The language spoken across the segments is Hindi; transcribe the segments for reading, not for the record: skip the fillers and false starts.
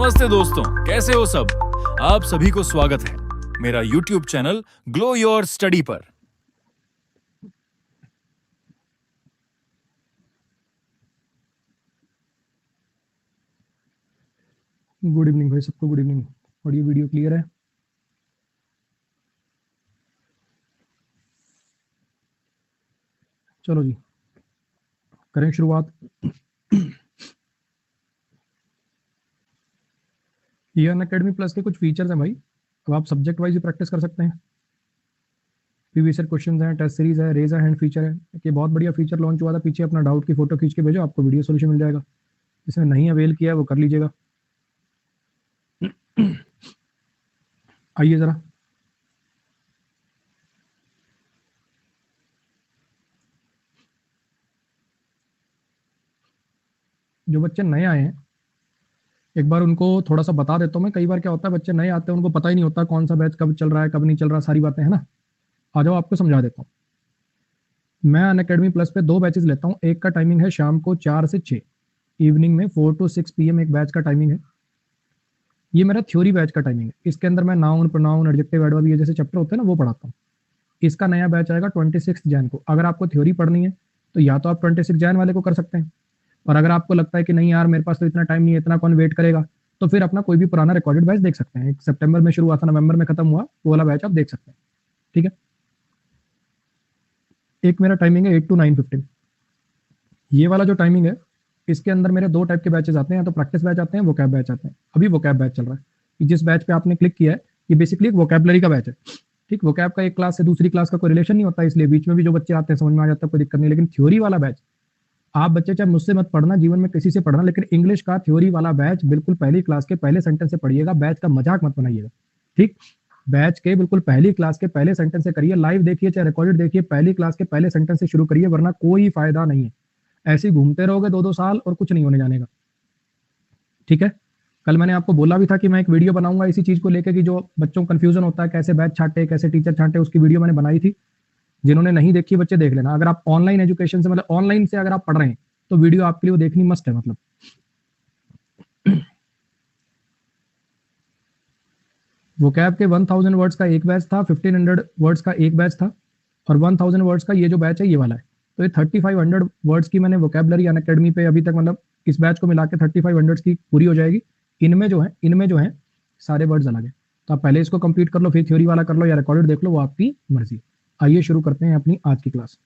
नमस्ते दोस्तों, कैसे हो सब। आप सभी को स्वागत है मेरा YouTube channel glow your study पर। गुड इवनिंग भाई सबको, गुड इवनिंग। और ये वीडियो क्लियर है? चलो जी, करें शुरुआत। ये अनअकैडमी प्लस के कुछ फीचर्स हैं भाई, तो आप सब्जेक्ट वाइज भी प्रैक्टिस कर सकते हैं। प्रीवियस ईयर क्वेश्चंस हैं, टेस्ट सीरीज है, रेज अ हैंड फीचर है। ये बहुत बढ़िया फीचर लॉन्च हुआ था पीछे। अपना डाउट की फोटो खींच के भेजो, आपको वीडियो सोल्यूशन मिल जाएगा। जिसने नहीं अवेल किया है वो कर लीजिएगा। आइए जरा, जो बच्चे नए आए हैं एक बार उनको थोड़ा सा बता देता हूँ मैं। कई बार क्या होता है, बच्चे नए आते हैं, उनको पता ही नहीं होता कौन सा बैच कब चल रहा है, कब नहीं चल रहा, सारी बातें है ना। आ जाओ, आपको समझा देता हूँ। मैं अनअकैडमी प्लस पे 2 बैचेस लेता हूँ। एक का टाइमिंग है शाम को 4 से 6, इवनिंग में 4 to 6 PM एक बैच का टाइमिंग है। ये मेरा थ्योरी बैच का टाइमिंग है। इसके अंदर मैं नाउन, प्रोनाउन, एडजेक्टिव, एडवर्ब, ये जैसे चैप्टर होते हैं ना, वो पढ़ाता हूँ। इसका नया बैच आएगा 26 जैन को। अगर आपको थ्योरी पढ़नी है तो या तो आप 26 जैन वाले को कर सकते हैं, और अगर आपको लगता है कि नहीं यार मेरे पास तो इतना टाइम नहीं है, इतना कौन वेट करेगा, तो फिर अपना कोई भी पुराना रिकॉर्डेड बैच देख सकते हैं। एक सितंबर में शुरू हुआ था, नवंबर में खत्म हुआ, वो वाला बैच आप देख सकते हैं। ठीक है। एक मेरा टाइमिंग है 8 to 9:15। ये वाला जो टाइमिंग है, इसके अंदर मेरे 2 टाइप के बैचेस आते हैं, या तो प्रैक्टिस बैच आते हैं, वोकैब बैच आते हैं। अभी वोकैब बैच चल रहा है। जिस बैच पे आपने क्लिक किया है, ये बेसिकली एक वोकैबलरी का बैच है। ठीक, वोकैब का एक क्लास से दूसरी क्लास का कोई रिलेशन नहीं होता, इसलिए बीच में भी जो बच्चे आते हैं समझ में आ जाता है, कोई दिक्कत नहीं। लेकिन थ्योरी वाला बैच, आप बच्चे चाहे मुझसे मत पढ़ना, जीवन में किसी से पढ़ना, लेकिन इंग्लिश का थ्योरी वाला बैच बिल्कुल पहली क्लास के पहले सेंटेंस से पढ़िएगा। बैच का मजाक मत बनाइएगा। ठीक, बैच के बिल्कुल पहली क्लास के पहले सेंटेंस से करिए। लाइव देखिए चाहे रिकॉर्डेड देखिए, पहली क्लास के पहले सेंटेंस से शुरू करिए, वरना कोई फायदा नहीं है। ऐसे ही घूमते रहोगे 2-2 साल और कुछ नहीं होने जाने का। ठीक है। कल मैंने आपको बोला भी था कि मैं एक वीडियो बनाऊंगा इसी चीज को लेकर, कि जो बच्चों को कंफ्यूजन होता है कैसे बैच छांटे, कैसे टीचर छांटे, उसकी वीडियो मैंने बनाई थी। जिन्होंने नहीं देखी बच्चे देख लेना। अगर आप ऑनलाइन एजुकेशन से, मतलब ऑनलाइन से अगर आप पढ़ रहे हैं, तो वीडियो आपके लिए वो देखनी मस्ट है। मतलब वोकैब के 1000 वर्ड्स का एक बैच था, 1500 वर्ड्स का एक बैच था, और 1000 वर्ड्स का ये जो बैच है ये वाला है। तो ये 3500 वर्ड्स की मैंने वोकैबलरी अनअकैडमी पे अभी तक, मतलब इस बैच को मिला के 3500 की पूरी हो जाएगी। इनमें जो है सारे वर्ड्स अलग है। तो आप पहले इसको कंप्लीट कर लो, फिर थ्योरी वाला कर लो या रिकॉर्डेड देख लो, वो आपकी मर्जी। आइए शुरू करते हैं अपनी आज की क्लास।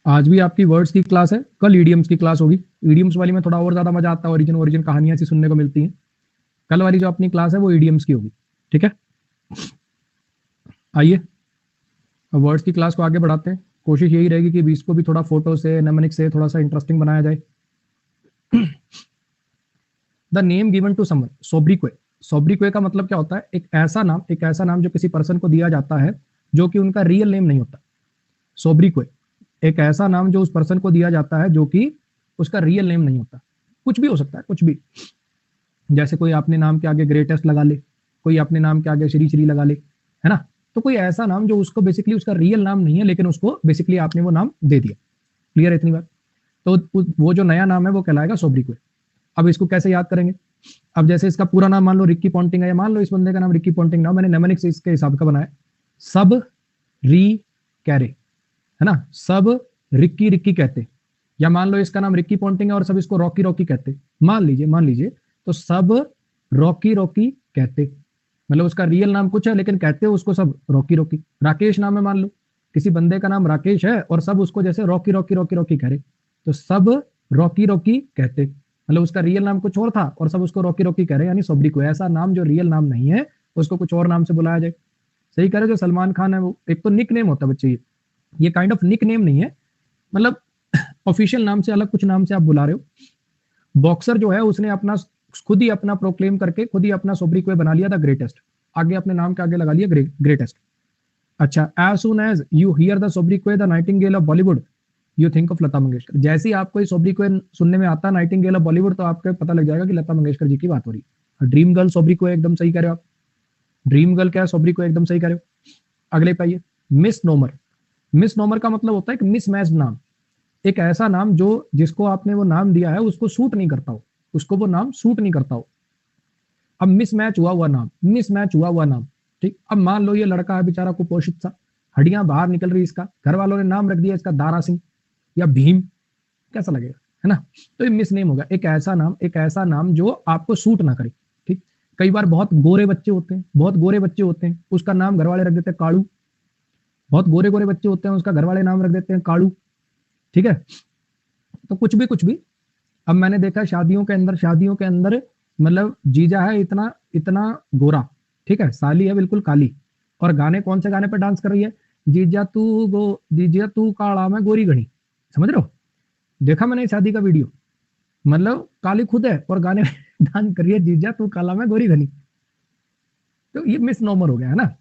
आज भी आपकी वर्ड्स की क्लास है, कल ईडियम्स की क्लास होगी। ईडियम्स वाली में थोड़ा और ज्यादा मजा आता है, ओरिजिन कहानियां सी सुनने को मिलती हैं। कल वाली जो अपनी क्लास है वो ईडियम्स की होगी। ठीक है। आइए अब वर्ड्स की क्लास को आगे बढ़ाते हैं। कोशिश यही रहेगी कि बीच को भी थोड़ा फोटो से, नेमनिक से थोड़ा सा इंटरेस्टिंग बनाया जाए। The name given to someone, sobriquet. Sobriquet का मतलब क्या होता है? एक ऐसा नाम जो किसी पर्सन को दिया जाता है जो कि उनका रियल नेम नहीं होता। सोब्रिक्वे एक ऐसा नाम जो उस पर्सन को दिया जाता है जो कि उसका रियल नेम नहीं होता। कुछ भी हो सकता है, कुछ भी। जैसे कोई अपने नाम के आगे ग्रेटेस्ट लगा ले, कोई अपने नाम के आगे श्री श्री लगा ले, है ना। तो कोई ऐसा नाम जो उसको बेसिकली उसका रियल नाम नहीं है, लेकिन उसको बेसिकली आपने वो नाम दे दिया। क्लियर है इतनी बात? तो वो जो नया नाम है वो कहलाएगा सोब्रिक्वे। अब इसको कैसे याद करेंगे? अब जैसे इसका पूरा नाम मान लो रिक्की पॉन्टिंग है, या मान लो इस बंदे का नाम रिक्की पॉन्टिंग ना हो, मैंने नेमनिक्स इसके हिसाब का बनाया। सब री कैरे, है ना। सब रिक्की रिक्की कहते, या मान लो इसका नाम रिक्की पॉन्टिंग है और सब इसको रॉकी रॉकी कहते। मान लीजिए तो सब रॉकी रॉकी कहते, मतलब उसका रियल नाम कुछ है लेकिन कहते हो उसको सब रॉकी रॉकी। राकेश नाम है, मान लो किसी बंदे का नाम राकेश है और सब उसको जैसे रॉकी रॉकी रॉकी रॉकी कह रहे, तो सब रॉकी रॉकी कहते, मतलब उसका रियल नाम कुछ और था और सब उसको रॉकी रॉकी कह रहे, यानी सोब्रिक्वे। कोई ऐसा नाम जो रियल नाम नहीं है उसको कुछ और नाम से बुलाया जाए। सही कह रहे, जो सलमान खान है वो एक तो निक नेम होता है बच्चे, ये काइंड ऑफ निक नेम नहीं है, मतलब ऑफिशियल नाम से अलग कुछ नाम से आप बुला रहे हो। बॉक्सर जो है उसने अपना खुद ही अपना प्रोक्लेम करके खुद ही अपना सोब्रिक्वे बना लिया था ग्रेटेस्ट, आगे अपने नाम के आगे लगा लिया ग्रेटेस्ट। अच्छा, as soon as you hear the sobriquet the nightingale of Bollywood you think of Lata Mangeshkar. जैसे ही आपको ये सोब्रिक्वे सुनने में आता है नाइटिंगेल ऑफ बॉलीवुड, तो आपको पता लग जाएगा कि लता मंगेशकर जी की बात हो रही है। ड्रीम गर्ल सोब्रिक्वे, एकदम सही कह रहे हो आप। ड्रीम गर्ल क्या है? सोब्रिक्वे, एकदम सही कह रहे हो। अगले पे आइए, मिस नोमर। मिस नोमर का मतलब होता है कि मिसमैच नाम। एक ऐसा नाम जो जिसको आपने वो नाम दिया है उसको सूट नहीं करता हो, उसको वो नाम सूट नहीं करता हो। अब मिसमैच हुआ हुआ नाम, मिसमैच हुआ हुआ नाम, ठीक। अब मान लो ये लड़का है बेचारा कुपोषित सा, हड्डियां बाहर निकल रही, इसका घर वालों ने नाम रख दिया इसका दारा सिंह या भीम, कैसा लगेगा, है ना। तो ये मिस नेम होगा। एक ऐसा नाम, एक ऐसा नाम जो आपको सूट ना करे, ठीक। कई बार बहुत गोरे बच्चे होते हैं, बहुत गोरे बच्चे होते हैं, उसका नाम घर वाले रख देते हैं कालू। बहुत गोरे गोरे बच्चे होते हैं, उसका घर वाले नाम रख देते हैं कालू, ठीक है। तो कुछ भी कुछ भी। अब मैंने देखा शादियों के अंदर मतलब जीजा है इतना इतना गोरा, ठीक है, साली है बिल्कुल काली, और गाने कौन से गाने पे डांस कर रही है, जीजा तू काला मैं गोरी घनी, समझ रहे हो। देखा मैंने शादी का वीडियो, मतलब काली खुद है और गाने में डांस कर रही है, जीजा तू काला मैं गोरी घनी। तो ये मिस नॉर्मल हो गया है ना।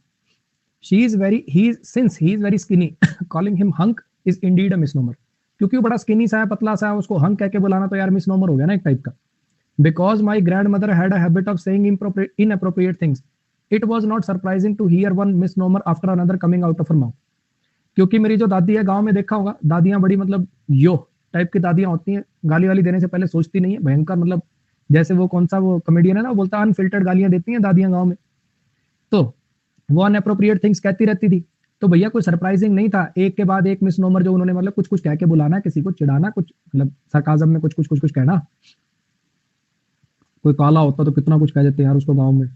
Since he is very skinny, calling him hunk is indeed a misnomer. क्योंकि वो बड़ा स्किनी सा है, पतला सा है, उसको हंक कह के बुलाना तो यार मिसनोमर हो गया ना एक टाइप का। Because my grandmother had a habit of saying inappropriate things, it was not surprising to hear one misnomer after another coming out of her mouth. क्योंकि मेरी जो दादी है, गांव में देखा होगा, दादियां बड़ी मतलब यो टाइप की दादियां होती हैं, गाली वाली देने से पहले सोचती नहीं है, भयंकर मतलब जैसे वो कौन सा वो कॉमेडियन है ना, बोलता अनफिल्टर्ड गालियां देती हैं दादियां गाँव में, तो वो अनअप्रोप्रिएट थिंग्स कहती रहती थी। तो भैया कोई सरप्राइजिंग नहीं था, एक के बाद एक मिसनोमर जो उन्होंने मतलब कुछ कुछ कह के बुलाना, किसी को चिढ़ाना, कुछ मतलब सरकाजम में कुछ कुछ कहना। कोई काला होता तो कितना कुछ कह देते हैं यार उसको, गांव में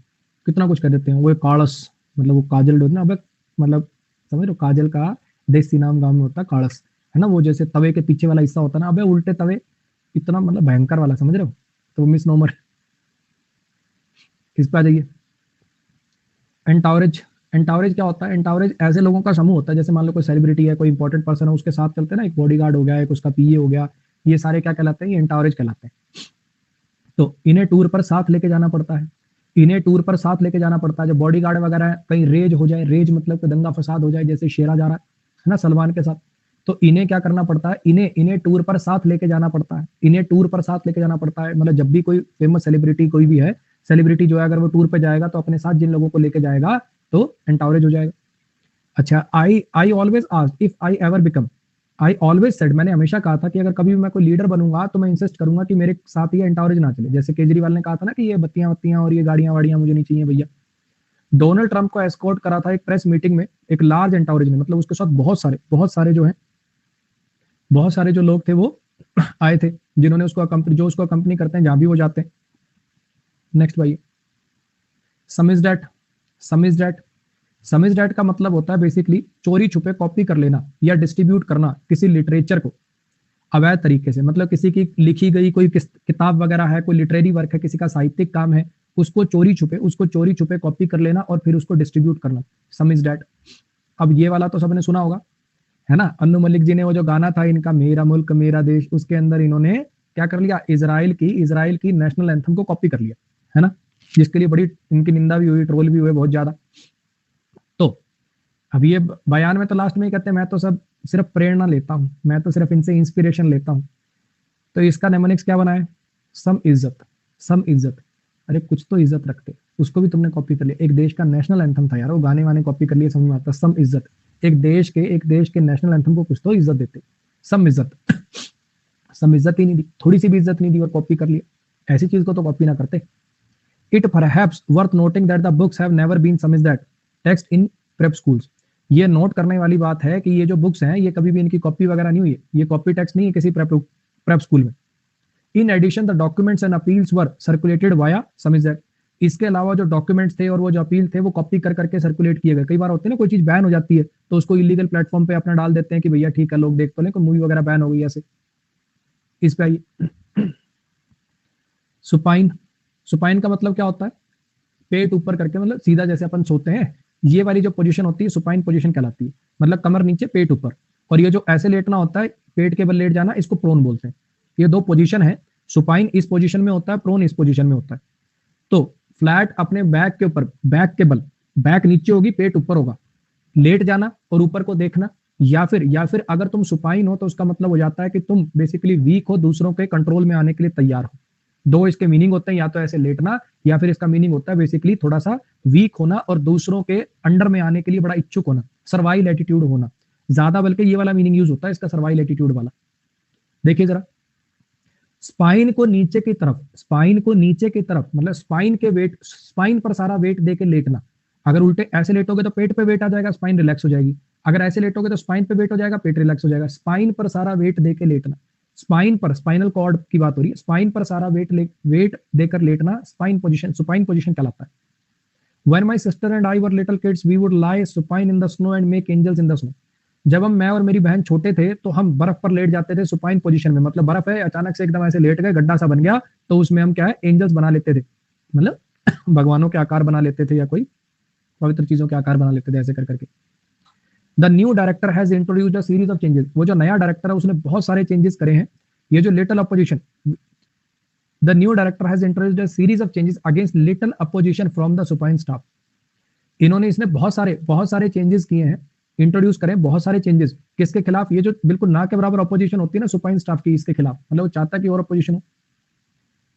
कितना कुछ कह देते हैं। वो कालस, मतलब वो काजल ना, अब मतलब समझ लो, काजल का देसी नाम गांव में होता है कालस, है ना। वो जैसे तवे के पीछे वाला हिस्सा होता है ना, अबे उल्टे तवे, इतना मतलब भयंकर वाला, समझ रहे हो। तो मिसनोमर। इस पे आ जाइए। एंटावरेज। एंटावरेज क्या होता है, एंटावरेज ऐसे लोगों का समूह होता है, जैसे मान लो कोई सेलिब्रिटी है, कोई इंपॉर्टेंट पर्सन है, उसके साथ चलते हैं ना, एक बॉडीगार्ड हो गया, एक उसका पीए हो गया, ये सारे क्या कहलाते हैं, ये एंटावरेज कहलाते हैं। तो इन्हें टूर पर साथ लेके जाना पड़ता है, इन्हें टूर पर साथ लेके जाना पड़ता है। जब बॉडीगार्ड वगैरह है, कहीं रेज हो जाए, रेज मतलब कि दंगा फसाद हो जाए, जैसे शेरा जा रहा है ना सलमान के साथ, तो इन्हें क्या करना पड़ता है, इन्हें टूर पर साथ लेके जाना पड़ता है, इन्हें टूर पर साथ लेके जाना पड़ता है। मतलब जब भी कोई फेमस सेलिब्रिटी कोई भी है, सेलिब्रिटी जो है अगर वो टूर पे जाएगा तो अपने साथ जिन लोगों को लेके जाएगा तो एंटावरेज हो जाएगा। अच्छा, I always asked if I ever become, I always said, मैंने हमेशा कहा था कि अगर कभी भी मैं कोई लीडर बनूंगा तो मैं इंसिस्ट करूंगा कि मेरे साथ ये एंटावरेज ना चले। जैसे केजरीवाल ने कहा था ना कि ये बत्तियां और ये गाड़ियां वाड़ियां मुझे नहीं चाहिए भैया। डोनाल्ड ट्रंप को एस्कॉर्ट करा था एक प्रेस मीटिंग में एक लार्ज एंटावरेज ने, मतलब उसके साथ बहुत सारे जो है, बहुत सारे जो लोग थे वो आए थे, जिन्होंने उसको अकंपनी करते हैं जहां भी वो जाते हैं। नेक्स्ट भाई, समिज्ड का मतलब होता है बेसिकली चोरी छुपे कॉपी कर लेना या डिस्ट्रीब्यूट करना किसी लिटरेचर को अवैध तरीके से। मतलब किसी की लिखी गई कोई किताब वगैरह है, कोई लिटरेरी वर्क है, किसी का साहित्यिक काम है, उसको चोरी छुपे कॉपी कर लेना और फिर उसको डिस्ट्रीब्यूट करना, समिज्ड। अब ये वाला तो सबने सुना होगा, है ना। अन्नू मलिक जी ने वो जो गाना था इनका, मेरा मुल्क मेरा देश, उसके अंदर इन्होंने क्या कर लिया, इजराइल की नेशनल एंथम को कॉपी कर लिया, है ना, जिसके लिए बड़ी इनकी निंदा भी हुई, ट्रोल भी हुए बहुत ज्यादा। तो अब ये बयान में तो लास्ट में ही कहते हैं मैं तो सब सिर्फ प्रेरणा लेता हूं, मैं तो सिर्फ इनसे इंस्पिरेशन लेता हूं। तो इसका नेमोनिक्स क्या बना है, सम इज्जत। अरे कुछ तो इज्जत रखते, उसको भी तुमने कॉपी कर लिया। एक देश का नेशनल एंथम था यार, वो गाने वाने कॉपी कर लिए, समझ में आता। सम इज्जत, एक देश के नेशनल एंथम को कुछ तो इज्जत देते। सम इज्जत ही नहीं दी, थोड़ी सी भी इज्जत नहीं दी और कॉपी कर लिया। ऐसी चीज को तो कॉपी ना करते। It perhaps worth noting that the books have never been summarized text in prep schools. ये नोट करने वाली बात है कि ये जो बुक्स हैं ये कभी भी इनकी कॉपी वगैरह नहीं हुई है, ये कॉपी टेक्स्ट नहीं है किसी प्रेप स्कूल में। In addition the documents and appeals were circulated via samizdat. इसके अलावा जो डॉक्यूमेंट्स थे और वो जो अपील थे वो कॉपी कर करके सर्कुलेट किए गए। कई बार होते हैं ना, कोई चीज बैन हो जाती है तो उसको इलीगल प्लेटफॉर्म पे अपना डाल देते हैं कि भैया ठीक है लोग देख तो लें, कोई मूवी वगैरह बैन हो गई ऐसे। इस पे आइए, सुपाइन का मतलब क्या होता है, पेट ऊपर करके, मतलब सीधा जैसे अपन सोते हैं, ये वाली जो पोजीशन होती है सुपाइन पोजीशन कहलाती है। मतलब कमर नीचे पेट ऊपर, और ये जो ऐसे लेटना होता है पेट के बल लेट जाना, इसको प्रोन बोलते हैं। ये दो पोजीशन है, सुपाइन इस पोजीशन में होता है, प्रोन इस पोजीशन में होता है। तो फ्लैट अपने बैक के ऊपर, बैक के बल, बैक नीचे होगी पेट ऊपर होगा, लेट जाना और ऊपर को देखना। या फिर अगर तुम सुपाइन हो तो उसका मतलब हो जाता है कि तुम बेसिकली वीक हो, दूसरों के कंट्रोल में आने के लिए तैयार हो। दो इसके मीनिंग होते हैं, या तो ऐसे लेटना या फिर इसका मीनिंग होता है बेसिकली थोड़ा सा वीक होना और दूसरों के अंडर में आने के लिए बड़ा इच्छुक होना, सर्वाइल एटीट्यूड होना ज्यादा, बल्कि ये वाला मीनिंग यूज होता है इसका, सर्वाइल एटीट्यूड वाला। देखिए जरा, स्पाइन को नीचे की तरफ, स्पाइन को नीचे की तरफ मतलब स्पाइन के वेट, स्पाइन पर सारा वेट देके लेटना। अगर उल्टे ऐसे लेटोगे तो पेट पे वेट आ जाएगा, स्पाइन रिलैक्स हो जाएगी। अगर ऐसे लेटोगे तो स्पाइन पे वेट हो जाएगा, पेट रिलैक्स हो जाएगा। स्पाइन पर सारा वेट देके लेटना, स्पाइन पर, स्पाइनल कॉर्ड की बात हो रही है, स्पाइन पर सारा वेट देकर लेटना स्पाइन पोजीशन, सुपाइन पोजीशन कहलाता है। When my sister and I were little kids, we would lie supine in the snow and make angels in the snow. जब मैं और मेरी बहन छोटे थे तो हम बर्फ पर लेट जाते थे सुपाइन पोजीशन में, मतलब बर्फ है, अचानक से एकदम ऐसे लेट गए, गड्ढा सा बन गया, तो उसमें हम क्या है, एंजल्स बना लेते थे, मतलब भगवानों के आकार बना लेते थे या कोई पवित्र चीजों के आकार बना लेते थे ऐसे कर करके। The new director has introduced a series of changes, वो जो नया डायरेक्टर है उसने बहुत सारे चेंजेस करे हैं। ये जो little opposition, the new director has introduced a series of changes against little opposition from the supine staff. इन्होंने इसने बहुत सारे चेंजेस किए हैं, इंट्रोड्यूस करें बहुत सारे चेंजेस। किसके खिलाफ? ये जो बिल्कुल ना के बराबर अपोजिशन होती है ना सुपाइन स्टाफ की, इसके खिलाफ, मतलब वो चाहता कि और अपोजिशन हो।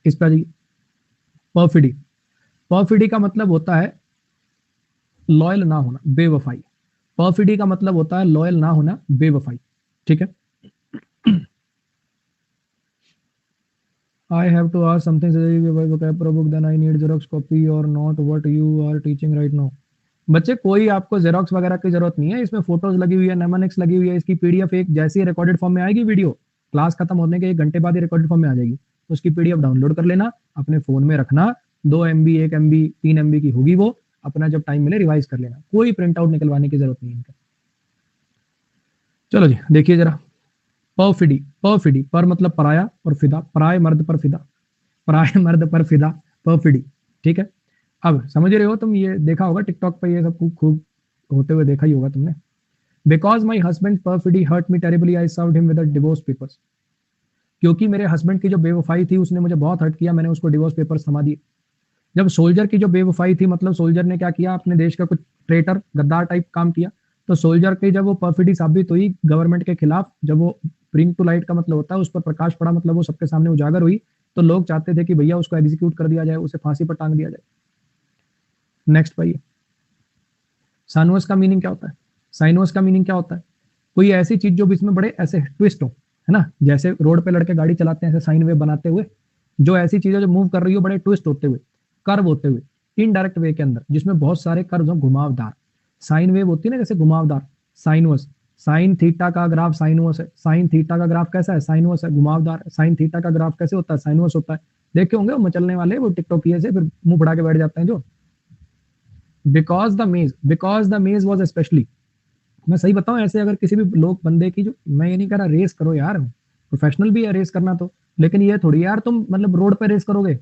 इस पर परफिडी, परफिडी का मतलब होता है लॉयल ना होना, बेवफाई। परफिडी का मतलब होता है लॉयल ना होना, बेवफाई। ठीक है, I have to ask something vocabulary book, then I need Xerox copy or not, what you are teaching right now. बच्चे कोई आपको जेरोक्स वगैरह की जरूरत नहीं है, इसमें फोटोज लगी हुई है, नेमोनिक्स लगी हुई है, इसकी पीडीएफ एक जैसे ही रिकॉर्डेड फॉर्म में आएगी वीडियो, क्लास खत्म होने के 1 घंटे बाद ही रिकॉर्डेड फॉर्म में आ जाएगी, तो उसकी पीडीएफ डाउनलोड कर लेना, अपने फोन में रखना, 2 MB 1 MB 3 MB की होगी वो, अपना जब टाइम मिले रिवाइज कर लेना, कोई प्रिंट आउट निकलवाने की जरूरत नहीं है इनका। चलो जी देखिए जरा, परफिडी, परफिडी पर मतलब पराया और फिदा, पराय मर्द पर फिदा, पराय मर्द पर फिदा, परफिडी। ठीक है, अब समझ रहे हो तुम, ये देखा होगा टिकटॉक पे, ये सब खूब होते हुए देखा ही होगा तुमने। Because my husband perfidy hurt me terribly, I served him with divorce papers. क्योंकि मेरे हस्बैंड की जो बेवफाई थी उसने मुझे बहुत हर्ट किया, मैंने उसको डिवोर्स पेपर्स थमा दिए। जब सोल्जर की जो बेवफाई थी, मतलब सोल्जर ने क्या किया, अपने देश का कुछ ट्रेटर गद्दार टाइप काम किया, तो सोल्जर की जब वो परफिडी साबित हुई गवर्नमेंट के खिलाफ, जब वो ब्रिंग टू लाइट का मतलब होता है उस पर प्रकाश पड़ा, मतलब वो सबके सामने उजागर हुई, तो लोग चाहते थे कि भैया उसको एग्जीक्यूट कर दिया जाए, उसे फांसी पर टांग दिया जाए। नेक्स्ट पाइए, साइनोस का मीनिंग क्या होता है? साइनोस का मीनिंग क्या होता है? कोई ऐसी चीज जो बीच में बड़े ऐसे ट्विस्ट हो, है ना, जैसे रोड पे लड़के गाड़ी चलाते हैं ऐसे साइन वेव बनाते हुए, जो ऐसी चीजें जो मूव कर रही हो बड़े ट्विस्ट होते हुए, कर्व होते हुए, इनडायरेक्ट वे के अंदर, जिसमें बहुत सारे कर्व हो, घुमावदार, साइन वेव होती है ना जैसे घुमावदार, साइनोस, साइन थीटा का ग्राफ साइनोस है, साइन थीटा का ग्राफ कैसा है? साइनोस है, घुमावदार। साइन थीटा का ग्राफ कैसे होता है? साइनोस होता है। देखे होंगे वो मचलने वाले, वो टिकटॉक से फिर मुंह बढ़ा के बैठ जाते हैं जो। बिकॉज द मेज वॉज स्पेशली, मैं सही बताऊं, ऐसे अगर किसी भी लोग बंदे की, जो मैं ये नहीं कह रहा रेस करो यार, प्रोफेशनल भी है रेस करना तो, लेकिन ये थोड़ी यार तुम मतलब रोड पे रेस करोगे।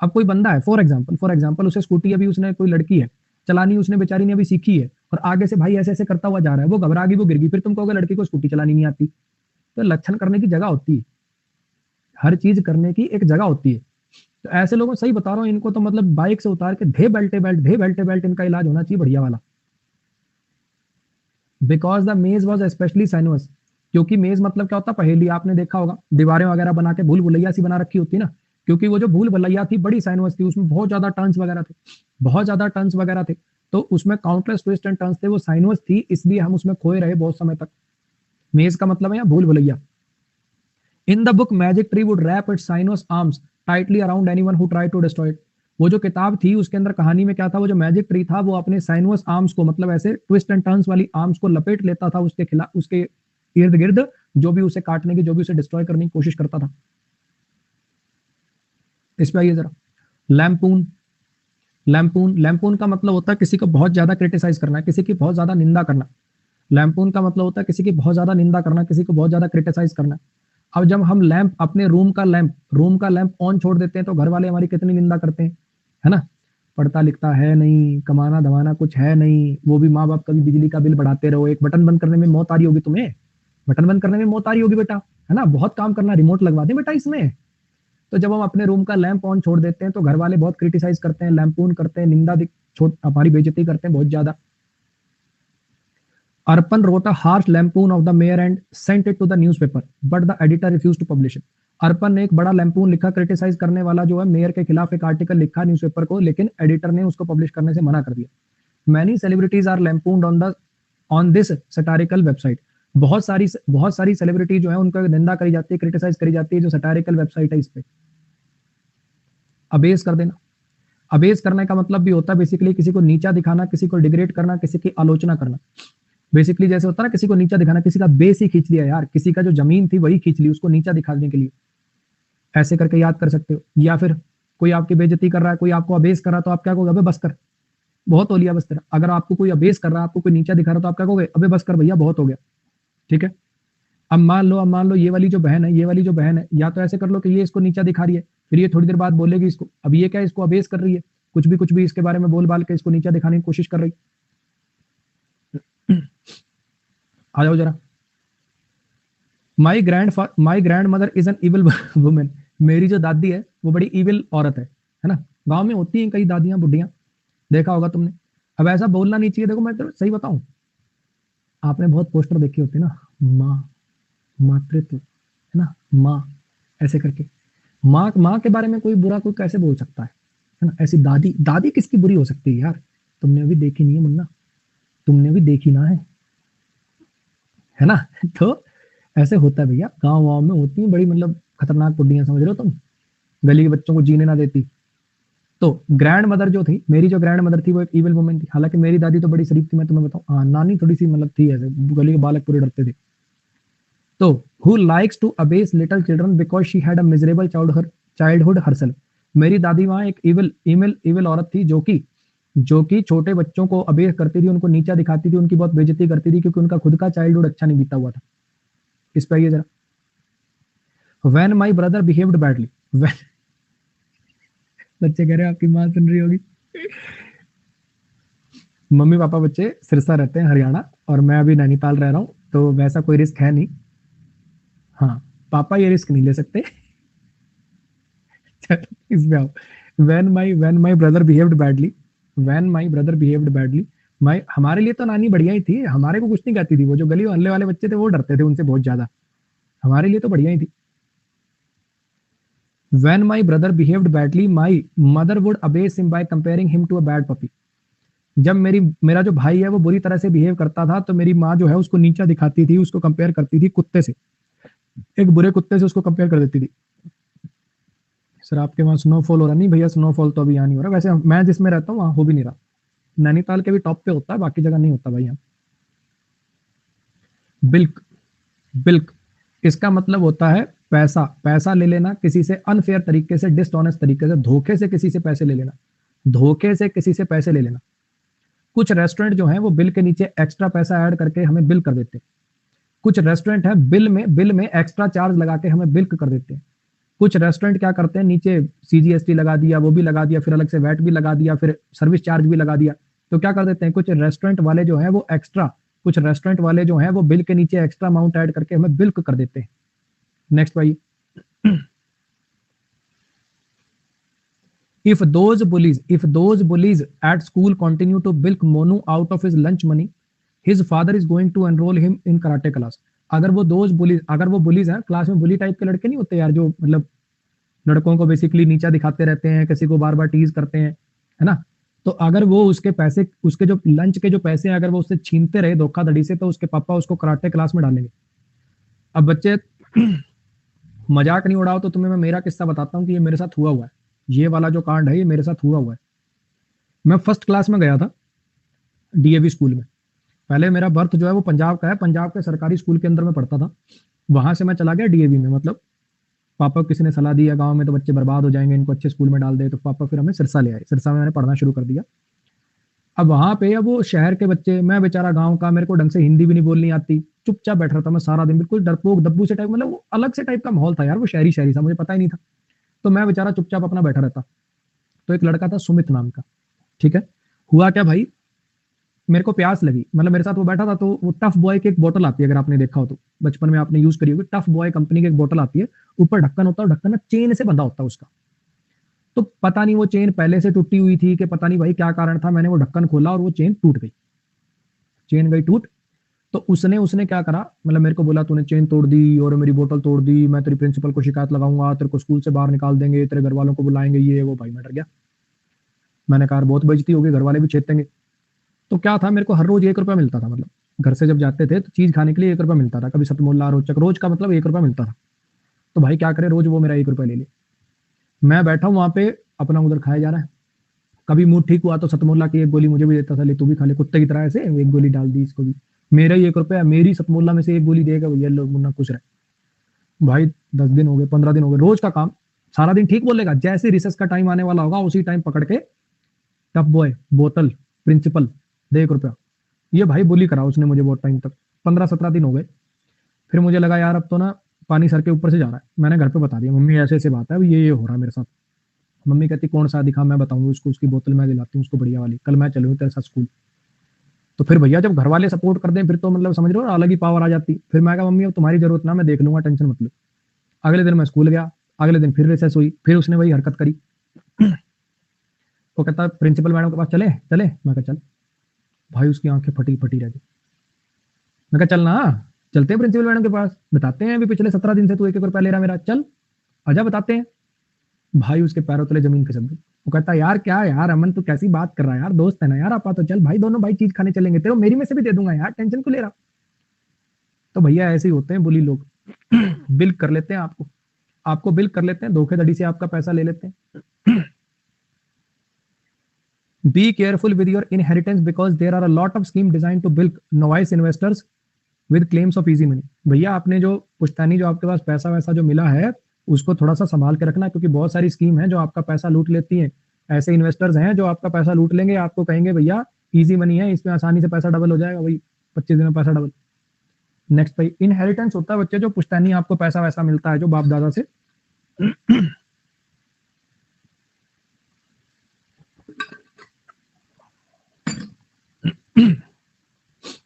अब कोई बंदा है, फॉर एग्जाम्पल उसे स्कूटी, अभी उसने, कोई लड़की है चलानी, उसने बेचारी ने अभी सीखी है, और आगे से भाई ऐसे ऐसे करता हुआ जा रहा है, वो घबरा गई, वो गिर गई, फिर तुम कहोगे लड़की को स्कूटी चलानी नहीं आती। तो लक्षण करने की जगह होती है, हर चीज करने की एक जगह होती है। तो ऐसे लोगों, सही बता रहा हूँ, इनको तो मतलब बाइक से उतार के धे बेल्टे बेल्ट इनका इलाज होना चाहिए बढ़िया वाला। बिकॉज द मेज वॉज स्पेशली साइनोस, क्योंकि मेज मतलब क्या होता है? पहेली, आपने देखा होगा दीवारें वगैरह बना के भूल भुलैया सी बना रखी होती है ना, क्योंकि वो जो भूल भुलैया थी बड़ी साइनोस थी, उसमें बहुत ज्यादा टर्न्स वगैरह थे, तो उसमें काउंटलेस ट्विस्ट एंड टर्न्स थे, वो साइनोस थी, इसलिए हम उसमें खोए रहे बहुत समय तक। मेज का मतलब है यहाँ भूल भुलैया। In the book magic tree would wrap its sinuous arms tightly around anyone who tried to destroy it. वो जो किताब थी उसके अंदर कहानी में क्या था, वो जो मैजिक ट्री था वो अपने साइनोस आर्म्स को, मतलब ऐसे ट्विस्ट एंड टर्न्स वाली आर्म्स को लपेट लेता था उसके खिलाफ, उसके इर्द गिर्द, जो भी उसे काटने की, जो भी उसे डिस्ट्रॉय करने की कोशिश करता था। इस पे आइए जरा, लैम्पून। लैम्पून का मतलब होता है किसी को बहुत ज्यादा क्रिटिसाइज करना, किसी की बहुत ज्यादा निंदा करना। लैम्पून का मतलब होता है किसी की बहुत ज्यादा निंदा करना, किसी को बहुत ज्यादा क्रिटिसाइज करना। अब जब हम लैंप, अपने रूम का लैंप ऑन छोड़ देते हैं तो घर वाले हमारी कितनी निंदा करते हैं, है ना, पढ़ता लिखता है नहीं, कमाना धमाना कुछ है नहीं, वो भी माँ बाप कभी बिजली का बिल बढ़ाते रहो, एक बटन बंद करने में मौत आ रही होगी तुम्हें, बटन बंद करने में मौत आ रही होगी बेटा, है ना, बहुत काम करना, रिमोट लगवा दे बेटा इसमें। तो जब हम अपने रूम का लैंप ऑन छोड़ देते हैं तो घर वाले बहुत क्रिटिसाइज करते हैं, लैंपून करते हैं, निंदा, हमारी बेइज्जती करते हैं बहुत ज्यादा। Arpan wrote a harsh lampoon of the mayor and sent it to the newspaper, but the editor refused to publish it. अर्पन ने एक बड़ा लैंपून लिखा, क्रिटिसाइज करने वाला जो है मेयर के खिलाफ एक आर्टिकल लिखा न्यूज़पेपर को, लेकिन एडिटर ने उसको पब्लिश करने से मना कर दिया। Many celebrities are lampooned on this satirical website. बहुत सारी सेलिब्रिटी जो है उनका निंदा करी जाती है, क्रिटिसाइज करी जाती है, जो सटायरिकल वेबसाइट है इस पे। अबेस कर देना, अबेस करने का मतलब भी होता है बेसिकली किसी को नीचा दिखाना, किसी को डिग्रेड करना, किसी की आलोचना करना। बेसिकली जैसे होता है ना, किसी को नीचा दिखाना, किसी का बेस ही खींच लिया यार, किसी का जो जमीन थी वही खींच ली उसको नीचा दिखाने के लिए, ऐसे करके याद कर सकते हो। या फिर कोई आपकी बेइज्जती कर रहा है, कोई आपको अबेस कर रहा है, तो आप क्या कहोगे, अबे बस कर, बहुत हो लिया बस तेरा। अगर आपको कोई अबेस कर रहा है, आपको कोई नीचा दिखा रहा है, तो आप क्या कहोगे, अबे बस कर भैया, बहुत हो गया। ठीक है। अब मान लो ये वाली जो बहन है, या तो ऐसे कर लो कि ये इसको नीचा दिखा रही है, फिर ये थोड़ी देर बाद बोलेगी इसको, अब ये क्या इसको अबेस कर रही है, कुछ भी इसके बारे में बोल बाल के इसको नीचा दिखाने की कोशिश कर रही। आ जाओ जरा। My grand mother is an evil women. मेरी जो दादी है वो बड़ी इविल औरत है ना। गांव में होती हैं कई दादियां बुढ़ियां, देखा होगा तुमने। अब ऐसा बोलना नहीं चाहिए। देखो मैं तो सही बताऊं, आपने बहुत पोस्टर देखे होते ना, माँ, मातृत्व, है ना, माँ, ऐसे करके। माँ के बारे में कोई बुरा कोई कैसे बोल सकता है ना। ऐसी दादी किसकी बुरी हो सकती है यार, तुमने अभी देखी नहीं है मुन्ना, तुमने भी देखी ना है ना। तो ऐसे होता है भैया, गांव में होती है बड़ी मतलब खतरनाक बुड्ढियां, समझ रहे हो तुम, गली के बच्चों को जीने ना देती। तो ग्रैंड मदर जो थी, मेरी जो ग्रैंड मदर थी वो एक इविल वुमन थी। हालांकि मेरी दादी तो बड़ी शरीफ थी, मैं तुम्हें बताऊं। हाँ, नानी थोड़ी सी मतलब थी ऐसे, गली के बालक पूरे डरते थे। तो who likes to abuse little children because she had a miserable childhood herself. मेरी दादी वहां एक इविल औरत थी जो कि छोटे बच्चों को अबेस करती थी, उनको नीचा दिखाती थी, उनकी बहुत बेइज्जती करती थी, क्योंकि उनका खुद का चाइल्डहुड अच्छा नहीं बीता हुआ था। इस पे आइए जरा। When my brother behaved badly, बच्चे कह रहे हैं आपकी माँ सुन रही होगी। मम्मी पापा बच्चे सिरसा रहते हैं हरियाणा, और मैं अभी नैनीताल रह रहा हूँ, तो वैसा कोई रिस्क है नहीं। हाँ, पापा ये रिस्क नहीं ले सकते। इसमें आओ। when my brother behaved badly, मैं, हमारे लिए तो नानी बढ़िया ही थी, हमारे को कुछ नहीं कहती थी। वो जो गली हल्ले वाले बच्चे थे वो डरते थे उनसे बहुत ज्यादा, हमारे लिए तो बढ़िया ही थी। When my brother behaved badly, my mother would abase him by comparing him to a bad puppy. जब मेरा जो भाई है वो बुरी तरह से बिहेव करता था, तो मेरी माँ जो है उसको नीचा दिखाती थी, उसको कंपेयर करती थी कुत्ते से, एक बुरे कुत्ते से उसको कंपेयर कर देती थी। सर आपके वहां स्नोफॉल हो रहा? नहीं भैया, स्नोफॉल तो अभी यहाँ नहीं हो रहा। वैसे मैं जिसमें रहता हूँ वहां हो भी नहीं रहा। नैनीताल के भी टॉप पे होता है, बाकी जगह नहीं होता भाई यहाँ। बिल्क, बिल्क, इसका मतलब होता है पैसा ले लेना किसी से अनफेयर तरीके से, डिसऑनेस्ट तरीके से, धोखे से किसी से पैसे ले लेना, धोखे से किसी से पैसे ले लेना। कुछ रेस्टोरेंट जो है वो बिल के नीचे एक्स्ट्रा पैसा ऐड करके हमें बिल कर देते हैं। कुछ रेस्टोरेंट है बिल में एक्स्ट्रा चार्ज लगा के हमें बिल कर देते हैं। कुछ रेस्टोरेंट क्या करते हैं, नीचे सीजीएसटी लगा दिया, वो भी लगा दिया, फिर अलग से वैट भी लगा दिया, फिर सर्विस चार्ज भी लगा दिया। तो क्या कर देते हैं, कुछ रेस्टोरेंट वाले जो है वो बिल के नीचे एक्स्ट्रा अमाउंट ऐड करके हमें बिल कर देते हैं। नेक्स्ट भाई। If those bullies at school continue to bilk Monu out of his lunch money, his father is going to enroll him in karate class. अगर वो बुलीज हैं, क्लास में बुली टाइप के लड़के नहीं होते यार, जो मतलब लड़कों को बेसिकली नीचा दिखाते रहते हैं, किसी को बार बार टीज करते हैं, है ना। तो अगर वो उसके जो लंच के जो पैसे हैं, अगर वो उससे छीनते रहे धोखाधड़ी से, तो उसके पापा उसको कराटे क्लास में डालेंगे। अब बच्चे मजाक नहीं उड़ाओ, तो तुम्हें मैं मेरा किस्सा बताता हूँ कि ये मेरे साथ हुआ हुआ है। ये वाला जो कांड है ये मेरे साथ हुआ हुआ है। मैं फर्स्ट क्लास में गया था डीएवी स्कूल में। पहले मेरा बर्थ जो है वो पंजाब का है, पंजाब के सरकारी स्कूल के अंदर में पढ़ता था। वहां से मैं चला गया डीएवी में, मतलब पापा को किसी ने सलाह दी है गांव में तो बच्चे बर्बाद हो जाएंगे, इनको अच्छे स्कूल में डाल दे, तो पापा फिर हमें सिरसा ले आए। सिरसा में मैंने पढ़ना शुरू कर दिया। अब वहां पे अब वो शहर के बच्चे, मैं बेचारा गाँव का, मेरे को ढंग से हिंदी भी नहीं बोलनी आती, चुपचाप बैठ रहा था मैं सारा दिन, बिल्कुल डरपोक दब्बू से टाइप, मतलब वो अलग से टाइप का माहौल था यार, वो शहरी सा, मुझे पता ही नहीं था। तो मैं बेचारा चुपचाप अपना बैठा रहता। तो एक लड़का था सुमित नाम का, ठीक है। हुआ क्या भाई, मेरे को प्यास लगी, मतलब मेरे साथ वो बैठा था, तो वो टफ बॉय की एक बोतल आती है, अगर आपने देखा हो तो बचपन में आपने यूज करी होगी, टफ बॉय कंपनी की एक बोतल आती है, ऊपर ढक्कन होता है, ढक्कन ना चेन से बंधा होता है उसका। तो पता नहीं वो चेन पहले से टूटी हुई थी कि पता नहीं भाई क्या कारण था, मैंने वो ढक्कन खोला और वो चेन टूट गई, चेन गई टूट। तो उसने क्या करा, मतलब मेरे को बोला तूने चेन तोड़ दी और मेरी बोतल तोड़ दी, मैं तेरी प्रिंसिपल को शिकायत लगाऊंगा, तेरे को स्कूल से बाहर निकाल देंगे, तेरे घर वालों को बुलाएंगे, ये वो। भाई मैं डर गया, मैंने कहा बहुत बेइज्जती होगी, घर वाले भी छेदेंगे। तो क्या था, मेरे को हर रोज 1 रुपया मिलता था, मतलब घर से जब जाते थे तो चीज खाने के लिए 1 रुपया मिलता था, कभी सतमोला, रोचक, रोज का मतलब 1 रुपया मिलता था। तो भाई क्या करे, रोज वो मेरा 1 रुपया ले ले। मैं बैठा हूँ वहां पे, अपना उधर खाया जा रहा है। कभी मूड ठीक हुआ तो सतमोला की 1 गोली मुझे भी देता था, ले तू भी खा ले, कुत्ते की तरह ऐसे 1 गोली डाल दी इसको भी। मेरा ही 1 रुपया, मेरी सतमोला में से 1 गोली देगा भैया, लोग मुन्ना खुश रहे। भाई 10 दिन हो गए, 15 दिन हो गए, रोज का काम। सारा दिन ठीक बोलेगा, जैसे रिसेस का टाइम आने वाला होगा उसी टाइम पकड़ के टप बॉय, बोतल, प्रिंसिपल, दे 1 रुपया। ये भाई बुली करा उसने मुझे बहुत टाइम तक, 15-17 दिन हो गए। फिर मुझे लगा यार अब तो ना पानी सर के ऊपर से जा रहा है। मैंने घर पे बता दिया, मम्मी ऐसे ऐसे बात है, ये हो रहा है मेरे साथ। मम्मी कहती कौन सा दिखा, मैं बताऊंगी उसको, उसकी बोतल मैं दिलाती हूँ उसको बढ़िया वाली, कल मैं चलूँ तेरे साथ स्कूल। तो फिर भैया जब घर वाले सपोर्ट कर दें फिर तो मतलब समझ रहे हो अलग ही पावर आ जाती। फिर मैं कहा मम्मी अब तुम्हारी जरूरत ना, मैं देख लूंगा, टेंशन मत लो। अगले दिन मैं स्कूल गया, अगले दिन फिर रिसेस हुई, फिर उसने वही हरकत करी। वो कहता प्रिंसिपल मैडम के पास चले चले, मैं कहा चल। भाई उसकी आंखें फटी फटी रह गई। मैं कहा चल ना, चलते हैं प्रिंसिपल मैडम के पास, बताते हैं अभी पिछले 17 दिन से तू 1-1 रुपया ले रहा मेरा, चल आजा बताते हैं। भाई उसके पैरों तले जमीन खिसक गई। वो कहता यार क्या यार अमन तू कैसी बात कर रहा है यार, दोस्त है ना यार आपा, तो चल भाई दोनों भाई चीज खाने चलेंगे, तेरे मेरी में से भी दे दूंगा यार, टेंशन क्यों ले रहा। तो भैया ऐसे ही होते हैं बुली लोग। बिल कर लेते हैं आपको, आपको बिल कर लेते हैं, धोखेधड़ी से आपका पैसा ले लेते हैं। Be careful with your inheritance because there are a lot of scheme design to bilk novice investors with claims of easy money. भैया आपने जो पुश्तैनी जो आपके पास पैसा वैसा जो मिला है उसको थोड़ा सा संभाल के रखना, क्योंकि बहुत सारी स्कीम है जो आपका पैसा लूट लेती हैं। ऐसे इन्वेस्टर्स हैं जो आपका पैसा लूट लेंगे, आपको कहेंगे भैया इजी मनी है, इसमें आसानी से पैसा डबल हो जाएगा, वही 25 दिन में पैसा डबल। नेक्स्ट भाई इनहेरिटेंस होता है बच्चे जो पुश्तैनी आपको पैसा वैसा मिलता है जो बाप दादा से।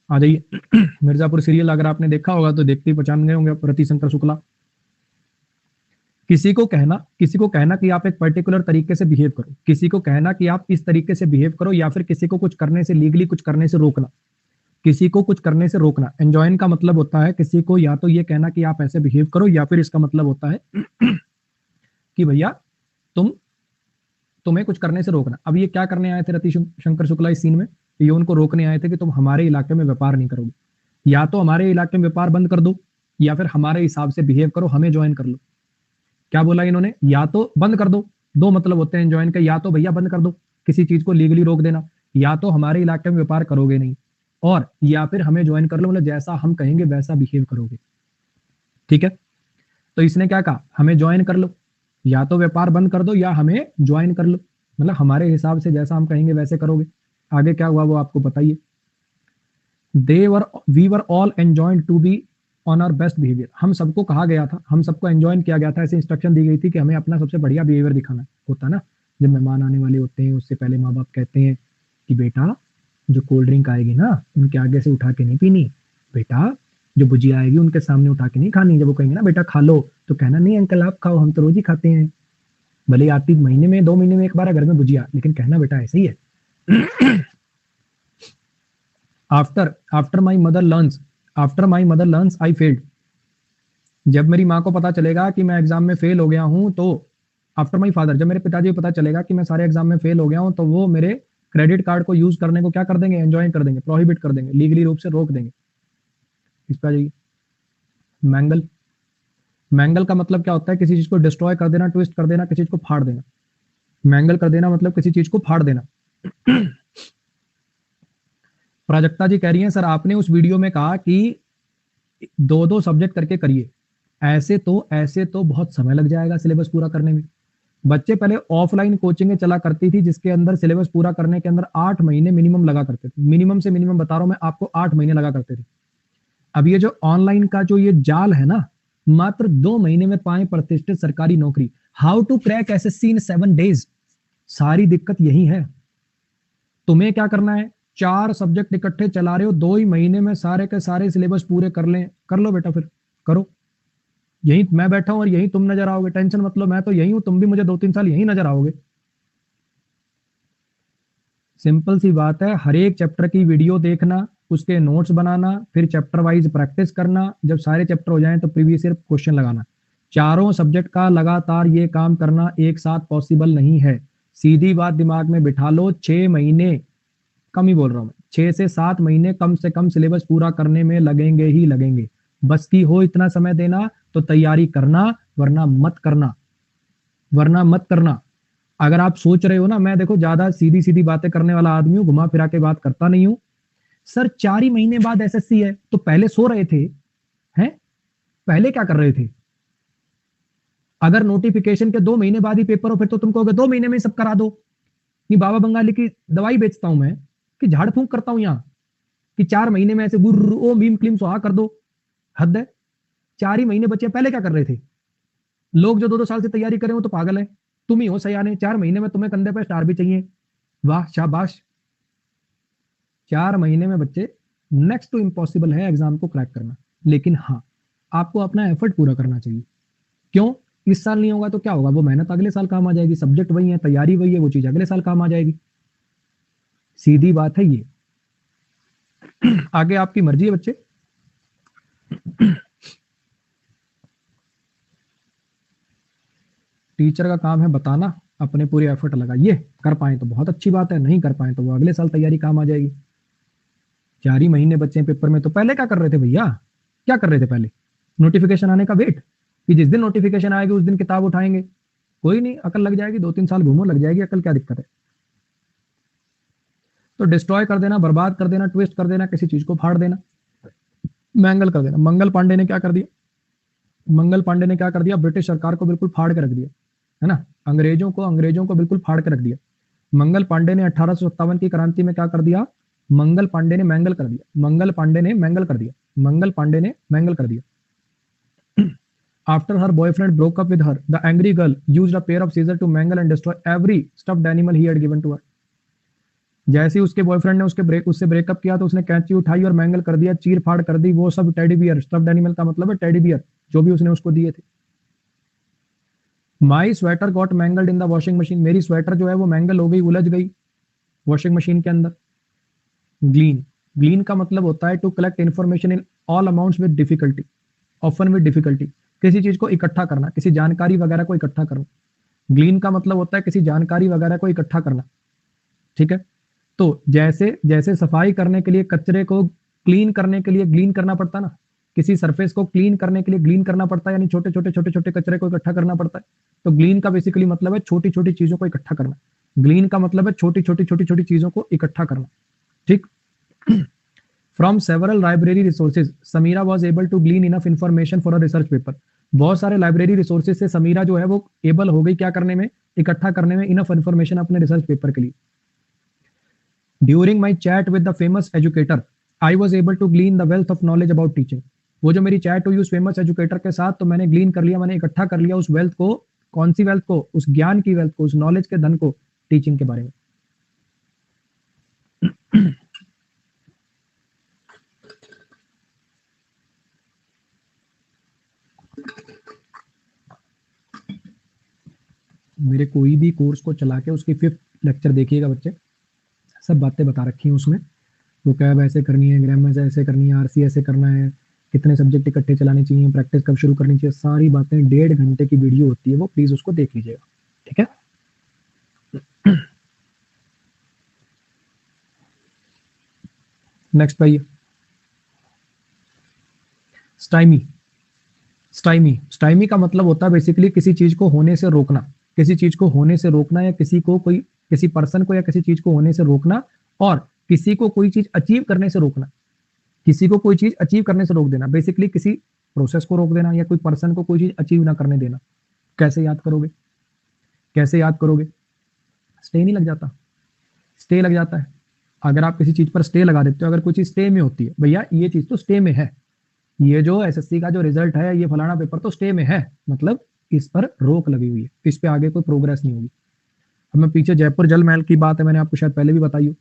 आ जाइए। मिर्जापुर सीरियल अगर आपने देखा होगा तो देखते ही पहचान गए होंगे रतिशंकर शुक्ला। किसी को कहना कि आप एक पर्टिकुलर तरीके से बिहेव करो, किसी को कहना कि आप इस तरीके से बिहेव करो, या फिर किसी को कुछ करने से लीगली कुछ करने से रोकना, किसी को कुछ करने से रोकना। एंजॉइन का मतलब होता है किसी को या तो ये कहना कि आप ऐसे बिहेव करो, या फिर इसका मतलब होता है कि भैया तुम्हें कुछ करने से रोकना। अब ये क्या करने आए थे रतिशंकर शुक्ला इस सीन में, ये उनको रोकने आए थे कि तुम हमारे इलाके में व्यापार नहीं करोगे, या तो हमारे इलाके में व्यापार बंद कर दो या फिर हमारे हिसाब से बिहेव करो, हमें ज्वाइन कर लो। क्या बोला इन्होंने, या तो बंद कर दो, दो मतलब होते हैं ज्वाइन के, या तो भैया बंद कर दो किसी चीज को लीगली रोक देना, या तो हमारे इलाके में व्यापार करोगे नहीं, और या फिर हमें ज्वाइन कर लो, मतलब जैसा हम कहेंगे वैसा बिहेव करोगे। ठीक है, तो इसने क्या कहा, हमें ज्वाइन कर लो, या तो व्यापार बंद कर दो या हमें ज्वाइन कर लो, मतलब हमारे हिसाब से जैसा हम कहेंगे वैसे करोगे। आगे क्या हुआ वो आपको बताइए। We were all enjoined to be on our best behaviour. हम सबको कहा गया था, हम सबको एंजॉइन किया गया था, ऐसे इंस्ट्रक्शन दी गई थी कि हमें अपना सबसे बढ़िया बिहेवियर दिखाना होता ना। जब मेहमान आने वाले होते हैं उससे पहले माँ बाप कहते हैं कि बेटा जो कोल्ड ड्रिंक आएगी ना उनके आगे से उठा के नहीं पीनी, बेटा जो भुजिया आएगी उनके सामने उठा के नहीं खानी, जब वो कहेंगे ना बेटा खा लो तो कहना नहीं अंकल आप खाओ, हम तो रोज ही खाते हैं, भले आती महीने में 2 महीने में एक बार घर में भुजिया, लेकिन कहना बेटा ऐसे ही है। After my mother learns I failed. जब मेरी माँ को पता चलेगा कि मैं एग्जाम में फेल हो गया हूं, तो आफ्टर माई फादर, जब मेरे पिताजी को पता चलेगा कि मैं सारे एग्जाम में फेल हो गया हूं, तो वो मेरे क्रेडिट कार्ड को यूज करने को क्या कर देंगे, एंजॉय कर देंगे, प्रोहिबिट कर देंगे, लीगली रूप से रोक देंगे। इस पर जाइए। मैंगल का मतलब क्या होता है, किसी चीज को डिस्ट्रॉय कर देना, ट्विस्ट कर देना, किसी चीज को फाड़ देना। मैंगल कर देना मतलब किसी चीज को फाड़ देना। प्राजक्ता जी कह रही हैं सर आपने उस वीडियो में कहा कि 2-2 सब्जेक्ट करके करिए, ऐसे तो बहुत समय लग जाएगा सिलेबस पूरा करने में। बच्चे पहले ऑफलाइन कोचिंग चला करती थी जिसके अंदर सिलेबस पूरा करने के अंदर 8 महीने मिनिमम लगा करते थे, मिनिमम से मिनिमम बता रहा हूं मैं आपको, 8 महीने लगा करते थे। अब ये जो ऑनलाइन का जो ये जाल है ना, मात्र 2 महीने में पाए प्रतिष्ठित सरकारी नौकरी। How to crack SSC in 7 days. सारी दिक्कत यही है। तुम्हें क्या करना है, 4 सब्जेक्ट इकट्ठे चला रहे हो, 2 ही महीने में सारे के सारे सिलेबस पूरे कर लें, कर लो बेटा, फिर करो। यही मैं बैठा हूं और यही तुम नजर आओगे, टेंशन मत लो, मैं तो यही हूं, तुम भी मुझे 2-3 साल यही नजर आओगे। सिंपल सी बात है, हर एक चैप्टर की वीडियो देखना, उसके नोट्स बनाना, फिर चैप्टर वाइज प्रैक्टिस करना, जब सारे चैप्टर हो जाएं तो प्रीवियस ईयर क्वेश्चन लगाना। 4 सब्जेक्ट का लगातार ये काम करना एक साथ पॉसिबल नहीं है। सीधी बात दिमाग में बिठा लो, 6 महीने, कम ही बोल रहा हूं मैं, 6 से 7 महीने कम से कम सिलेबस पूरा करने में लगेंगे ही लगेंगे। बस की हो इतना समय देना तो तैयारी करना, वरना मत करना, वरना मत करना। अगर आप सोच रहे हो ना, मैं देखो ज्यादा सीधी सीधी बातें करने वाला आदमी हूं, घुमा फिरा के बात करता नहीं हूं। सर 4 ही महीने बाद एसएससी है, तो पहले सो रहे थे हैं? पहले क्या कर रहे थे? अगर नोटिफिकेशन के 2 महीने बाद ही पेपर हो, फिर तो तुम कहोगे 2 महीने में ही सब करा दो। नहीं, बाबा बंगाली की दवाई बेचता हूं मैं, कि झाड़ फूंक करता हूं यहां, कि 4 महीने में ऐसे गुर्र ओ मीम क्लीम सुहा कर दो। हद है। 4 ही महीने बचे, पहले क्या कर रहे थे? लोग जो 2-2 साल से तैयारी करे हो तो पागल है। तुम ही हो सयाने, 4 महीने में तुम्हें कंधे पे स्टार भी चाहिए। वाह शाबाश। 4 महीने में बच्चे नेक्स्ट टू इम्पॉसिबल है एग्जाम को क्रैक करना। लेकिन हाँ, आपको अपना एफर्ट पूरा करना चाहिए। क्यों? इस साल नहीं होगा तो क्या होगा? वो मेहनत अगले साल काम आ जाएगी। सब्जेक्ट वही है, तैयारी वही है, वो चीज अगले साल काम आ जाएगी। सीधी बात है ये। आगे आपकी मर्जी है बच्चे। टीचर का काम है बताना, अपने पूरे एफर्ट लगाइए। कर पाए तो बहुत अच्छी बात है, नहीं कर पाए तो वो अगले साल तैयारी काम आ जाएगी। 4 ही महीने बच्चे पेपर में, तो पहले क्या कर रहे थे भैया? क्या कर रहे थे पहले? नोटिफिकेशन आने का वेट, कि जिस दिन नोटिफिकेशन आएगी उस दिन किताब उठाएंगे। कोई नहीं, अकल लग जाएगी, 2-3 साल घूमो, लग जाएगी अकल, क्या दिक्कत है? तो डिस्ट्रॉय कर देना, बर्बाद कर देना, ट्विस्ट कर देना, किसी चीज को फाड़ देना, मैंगल कर देना। मंगल पांडे ने क्या कर दिया? मंगल पांडे ने क्या कर दिया? ब्रिटिश सरकार को बिल्कुल फाड़ के रख दिया, है ना? अंग्रेजों को बिल्कुल फाड़ के रख दिया। मंगल पांडे ने 1857 की क्रांति में क्या कर दिया? मंगल पांडे ने मैंगल कर दिया। मंगल पांडे ने मैंगल कर दिया। मंगल पांडे ने मैंगल कर दिया। After her boyfriend broke up with her, the angry girl used a pair of scissors to mangle and destroy every stuffed animal he had given to her. जैसे ही उसके बॉयफ्रेंड ने उससे ब्रेकअप किया तो उसने कैंची उठाई और मैंगल कर दिया, चीर फाड़ कर दी वो सब टेडी बियर। स्टफ्ड एनिमल का मतलब है टेडी बियर, जो भी उसने उसको दिए थे। My sweater got mangled in the washing machine. मेरी स्वेटर जो है वो मैंगल हो गई, उलझ गई वॉशिंग मशीन के अंदर। ग्लीन, ग्लीन का मतलब होता है to collect information in all amounts with difficulty, often with difficulty. किसी चीज को इकट्ठा करना, किसी जानकारी वगैरह को इकट्ठा करना। ग्लीन का मतलब होता है किसी जानकारी वगैरह को इकट्ठा करना। ठीक है? तो जैसे जैसे सफाई करने के लिए कचरे को क्लीन करने के लिए ग्लीन करना पड़ता ना, किसी सरफेस को क्लीन करने के लिए ग्लीन करना पड़ता है, यानी छोटे छोटे छोटे छोटे कचरे को इकट्ठा करना पड़ता है। तो ग्लीन का बेसिकली मतलब है छोटी छोटी चीजों को इकट्ठा करना। ग्लीन का मतलब है छोटी छोटी छोटी छोटी चीजों को इकट्ठा करना। ठीक? From several library resources Samira was able to glean enough information for a research paper. बहुत सारे लाइब्रेरी रिसोर्सेज से समीरा जो है वो एबल हो गई क्या करने में? इकट्ठा करने में इनफ इंफॉर्मेशन अपने रिसर्च पेपर के लिए। During my chat with the famous educator I was able to glean the wealth of knowledge about teaching. वो जो मेरी चैट हुई उस फेमस एजुकेटर के साथ, तो मैंने ग्लीन कर लिया, मैंने इकट्ठा कर लिया उस वेल्थ को। कौन सी वेल्थ को? उस ज्ञान की वेल्थ को, उस नॉलेज के धन को, टीचिंग के बारे में। मेरे कोई भी कोर्स को चला के उसकी 5th लेक्चर देखिएगा बच्चे, सब बातें बता रखी हैं उसमें। वो कैब ऐसे करनी है, ग्रामर ऐसे करनी है, आरसी ऐसे करना है, कितने सब्जेक्ट इकट्ठे चलाने चाहिए, प्रैक्टिस कब शुरू करनी चाहिए, सारी बातें 1.5 घंटे की वीडियो होती है वो, प्लीज उसको देख लीजिएगा। ठीक है? नेक्स्ट भाई, स्टाइमी। स्टाइमी, स्टाइमी का मतलब होता है बेसिकली किसी चीज को होने से रोकना। किसी चीज को होने से रोकना, या किसी पर्सन को या किसी चीज को होने से रोकना, और किसी को कोई चीज अचीव करने से रोकना। किसी को कोई चीज अचीव करने से रोक देना, बेसिकली किसी प्रोसेस को रोक देना, या कोई पर्सन को कोई चीज अचीव ना करने देना। कैसे याद करोगे? कैसे याद करोगे? स्टे नहीं लग जाता? स्टे लग जाता है। अगर आप किसी चीज पर स्टे लगा देते हो, अगर कोई चीज स्टे में होती है, भैया ये चीज तो स्टे में है, ये जो एसएससी का जो रिजल्ट है, ये फलाना पेपर तो स्टे में है, मतलब इस पर रोक लगी हुई है, इस पे आगे कोई प्रोग्रेस नहीं होगी। अब मैं पीछे जयपुर जल महल की बात है, मैंने आपको शायद पहले भी बताई हो।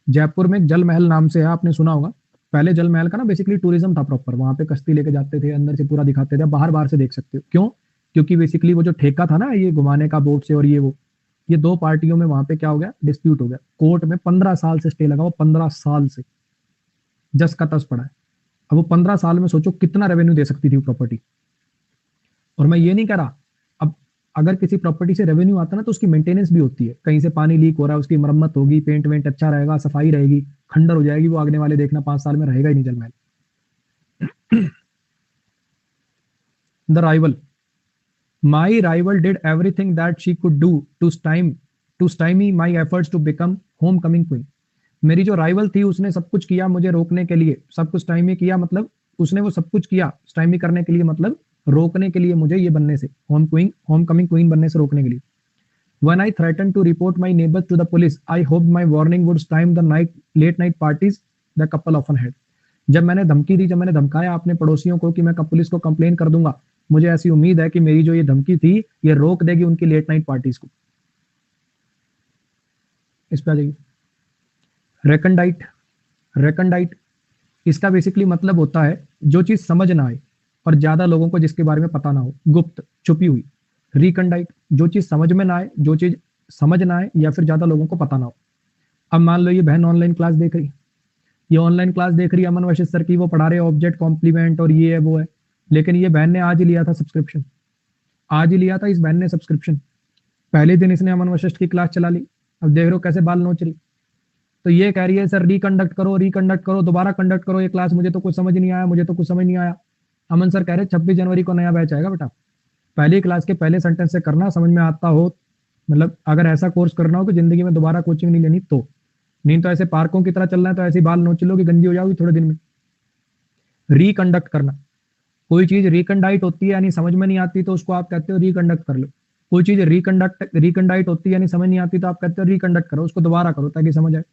जयपुर में जल महल नाम से है, आपने सुना होगा। पहले जल महल का ना बेसिकली टूरिज्म था प्रॉपर, वहां पे कश्ती लेके जाते थे, अंदर से पूरा दिखाते थे, बाहर बाहर से देख सकते हो। क्यों? क्योंकि बेसिकली वो जो ठेका था ना ये घुमाने का बोट से, और ये 2 पार्टियों में वहां पे क्या हो गया? डिस्प्यूट हो गया। कोर्ट में 15 साल से स्टे लगा हुआ, 15 साल से जस का तस पड़ा है। अब वो 15 साल में सोचो कितना रेवेन्यू दे सकती थी वो प्रॉपर्टी। और मैं ये नहीं कह रहा, अब अगर किसी प्रॉपर्टी से रेवेन्यू आता है ना तो उसकी मेंटेनेंस भी होती है। कहीं से पानी लीक हो रहा है, उसकी मरम्मत होगी, पेंट वेंट अच्छा रहेगा, सफाई रहेगी। खंडर हो जाएगी वो आगने वाले देखना 5 साल में रहेगा ही नहीं जल महल। The rival, my rival did everything that she could do to stymie my efforts to become homecoming queen. मेरी जो राइवल थी उसने सब कुछ किया मुझे रोकने के लिए। सब कुछ स्टाइमी किया मतलब उसने वो सब कुछ किया स्टाइमी करने के लिए, मतलब रोकने के लिए मुझे ये बनने से, होम कमिंग क्वीन बनने से रोकने के लिए। When I threatened to report my neighbors to the police, I hoped my warning would stymie the late night parties the couple often had. जब मैंने धमकी दी, जब मैंने धमकाया अपने पड़ोसियों को कि मैं पुलिस को कंप्लेन कर दूंगा, मुझे ऐसी उम्मीद है कि मेरी जो ये धमकी थी ये रोक देगी उनकी लेट नाइट पार्टीज को। इस पे आ जाइए। रेकंडाइट, रेकंडाइट इसका बेसिकली मतलब होता है जो चीज समझ ना आए और ज्यादा लोगों को जिसके बारे में पता ना हो, गुप्त, छुपी हुई। रिकंडाइट जो चीज समझ में ना आए, जो चीज समझ ना आए या फिर ज्यादा लोगों को पता ना हो। अब मान लो ये बहन ऑनलाइन क्लास देख रही, ये ऑनलाइन क्लास देख रही है अमन वशिष्ठ सर की, वो पढ़ा रहे ऑब्जेक्ट कॉम्प्लीमेंट और ये है वो है, लेकिन ये बहन ने आज ही लिया था सब्सक्रिप्शन, आज ही लिया था इस बहन ने सब्सक्रिप्शन। पहले दिन इसने अमन वशिष्ठ की क्लास चला ली, अब देख रहे हो कैसे बाल नोच रही। तो ये कह रही है सर रिकंडक्ट करो, दोबारा कंडक्ट करो ये क्लास, मुझे तो कुछ समझ नहीं आया, मुझे तो कुछ समझ नहीं आया। अमन सर कह रहे 26 जनवरी को नया बैच आएगा बेटा, पहली क्लास के पहले सेंटेंस से करना, समझ में आता हो, मतलब अगर ऐसा कोर्स करना हो कि जिंदगी में दोबारा कोचिंग नहीं लेनी तो, नहीं तो ऐसे पार्कों की तरह चलना है तो ऐसी बाल नोच लो कि गंजी हो जाओगी थोड़े दिन में। रिकंडक्ट करना, कोई चीज रिकंडाइट होती है यानी समझ में नहीं आती तो उसको आप कहते हो रिकंडक्ट कर लो। कोई चीज रिकंडाइट होती है यानी समझ नहीं आती तो आप कहते हो रिकंडक्ट करो, उसको दोबारा करो ताकि समझ आए।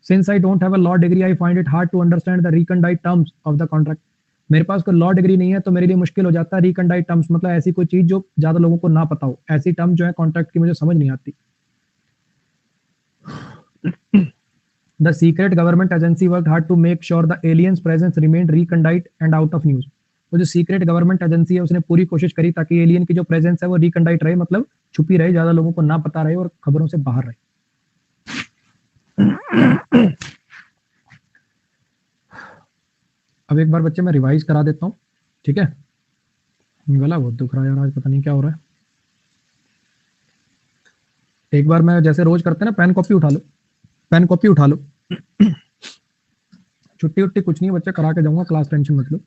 Since I don't have a law degree I find it hard to understand the recondite terms of the contract. मेरे पास कोई लॉ डिग्री नहीं है तो मेरे लिए मुश्किल हो जाता है रिकंडाइट टर्म्स, मतलब ऐसी कोई चीज जो ज्यादा लोगों को ना पता हो, ऐसी टर्म जो है कॉन्ट्रैक्ट की मुझे समझ नहीं आती। The secret government agency work hard to make sure the aliens presence remain recondite and out of news. वो जो सीक्रेट गवर्नमेंट एजेंसी है उसने पूरी कोशिश करी ताकि एलियन की जो प्रेजेंस है वो रिकंडाइट रहे, मतलब छुपी रहे, ज्यादा लोगों को ना पता रहे और खबरों से बाहर रहे। अब एक बार बच्चे मैं रिवाइज करा देता हूँ, ठीक है। गला बहुत दुख रहा है यार आज, पता नहीं क्या हो रहा है। एक बार मैं जैसे रोज करते हैं ना, पेन कॉपी उठा लो, पेन कॉपी उठा लो। छुट्टी उट्टी कुछ नहीं है बच्चे, करा के जाऊंगा क्लास, टेंशन मत लो।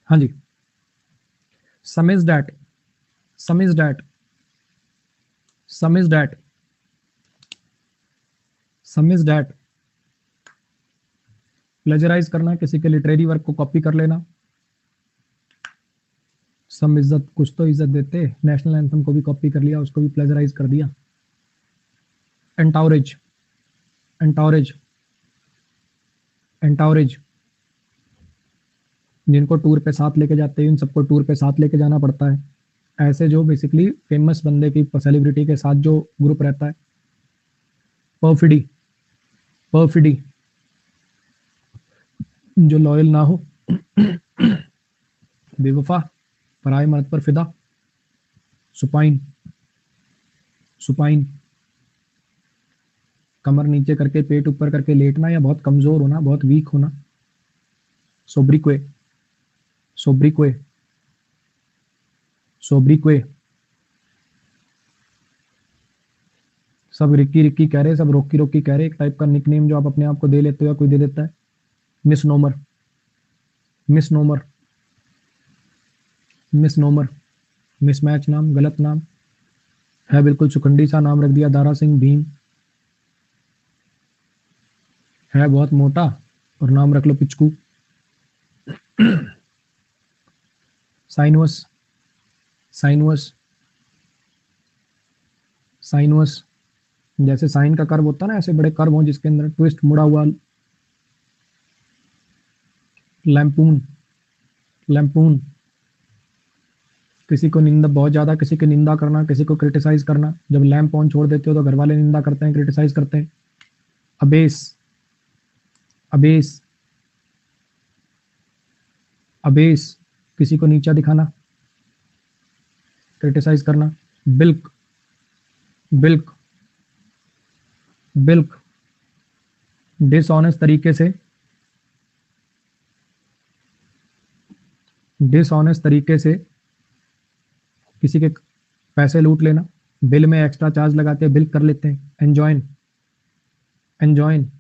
हाँ जी, sum is that, sum is that, sum is that, sum is that. Plagiarize करना, किसी के लिटरेरी वर्क को कॉपी कर लेना। सम इज्जत, कुछ तो इज्जत देते, नेशनल एंथम को भी कॉपी कर लिया, उसको भी प्लेजराइज कर दिया। एंटावरेज, एंटावरेज, एंटावरेज जिनको टूर पे साथ लेके जाते हैं, इन सबको टूर पे साथ लेके जाना पड़ता है। ऐसे जो बेसिकली फेमस बंदे की, सेलिब्रिटी के साथ जो ग्रुप रहता है। परफिडी, परफिडी जो लॉयल ना हो, बेवफा, पराए मर्द पर फिदा। सुपाइन, सुपाइन कमर नीचे करके पेट ऊपर करके लेटना या बहुत कमजोर होना, बहुत वीक होना। सोब्रिक्वे, सोब्रिक्वे, सोब्रिक्वे। सब रिक्की रिक्की कह रहे, सब रोकी रोकी कह रहे, एक टाइप का निकनेम जो आप अपने आप को दे लेते हो या कोई दे देता है। मिसनोमर, मिसनोमर, मिसनोमर, मिसमैच नाम, गलत नाम है, बिल्कुल चुकंडी सा नाम रख दिया, दारा सिंह भीम। है बहुत मोटा और नाम रख लो पिचकू। साइनवस, साइनवस, साइनवस जैसे साइन का कर्व होता है ना, ऐसे बड़े कर्व हो जिसके अंदर ट्विस्ट, मुड़ा हुआ। लैम्पून, लैम्पून किसी को निंदा, बहुत ज्यादा किसी की निंदा करना, किसी को क्रिटिसाइज करना। जब लैम्प ऑन छोड़ देते हो तो घर वाले निंदा करते हैं, क्रिटिसाइज करते हैं। अबेस, अबेस, अबेस किसी को नीचा दिखाना, क्रिटिसाइज करना, बिल्क बिल्क बिल्क डिसऑनेस्ट तरीके से, डिसऑनेस्ट तरीके से किसी के पैसे लूट लेना, बिल में एक्स्ट्रा चार्ज लगाते हैं, बिल कर लेते हैं, एंजॉइन एंजॉइन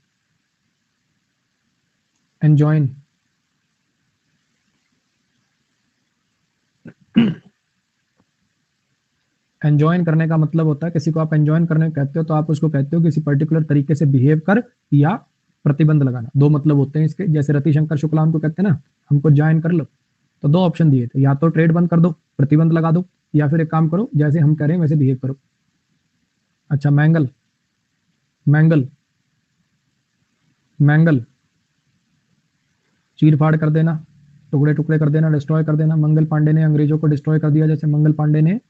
एंजॉइन एंजॉइन करने का मतलब होता है, किसी को आप एंजॉइन करने कहते हो तो आप उसको कहते हो किसी पर्टिकुलर तरीके से बिहेव कर या प्रतिबंध लगाना। दो मतलब होते हैं इसके, जैसे रतिशंकर शुक्ला उनको कहते हैं ना, हमको ज्वाइन कर लो, तो दो ऑप्शन दिए थे, या तो ट्रेड बंद कर दो, प्रतिबंध लगा दो, या फिर एक काम करो जैसे हम कह रहे हैं वैसे बिहेव करो। अच्छा, मैंगल मैंगल मैंगल चीर फाड़ कर देना, टुकड़े टुकड़े कर देना, डिस्ट्रॉय कर देना। मंगल पांडे ने अंग्रेजों को डिस्ट्रॉय कर दिया, जैसे मंगल पांडे ने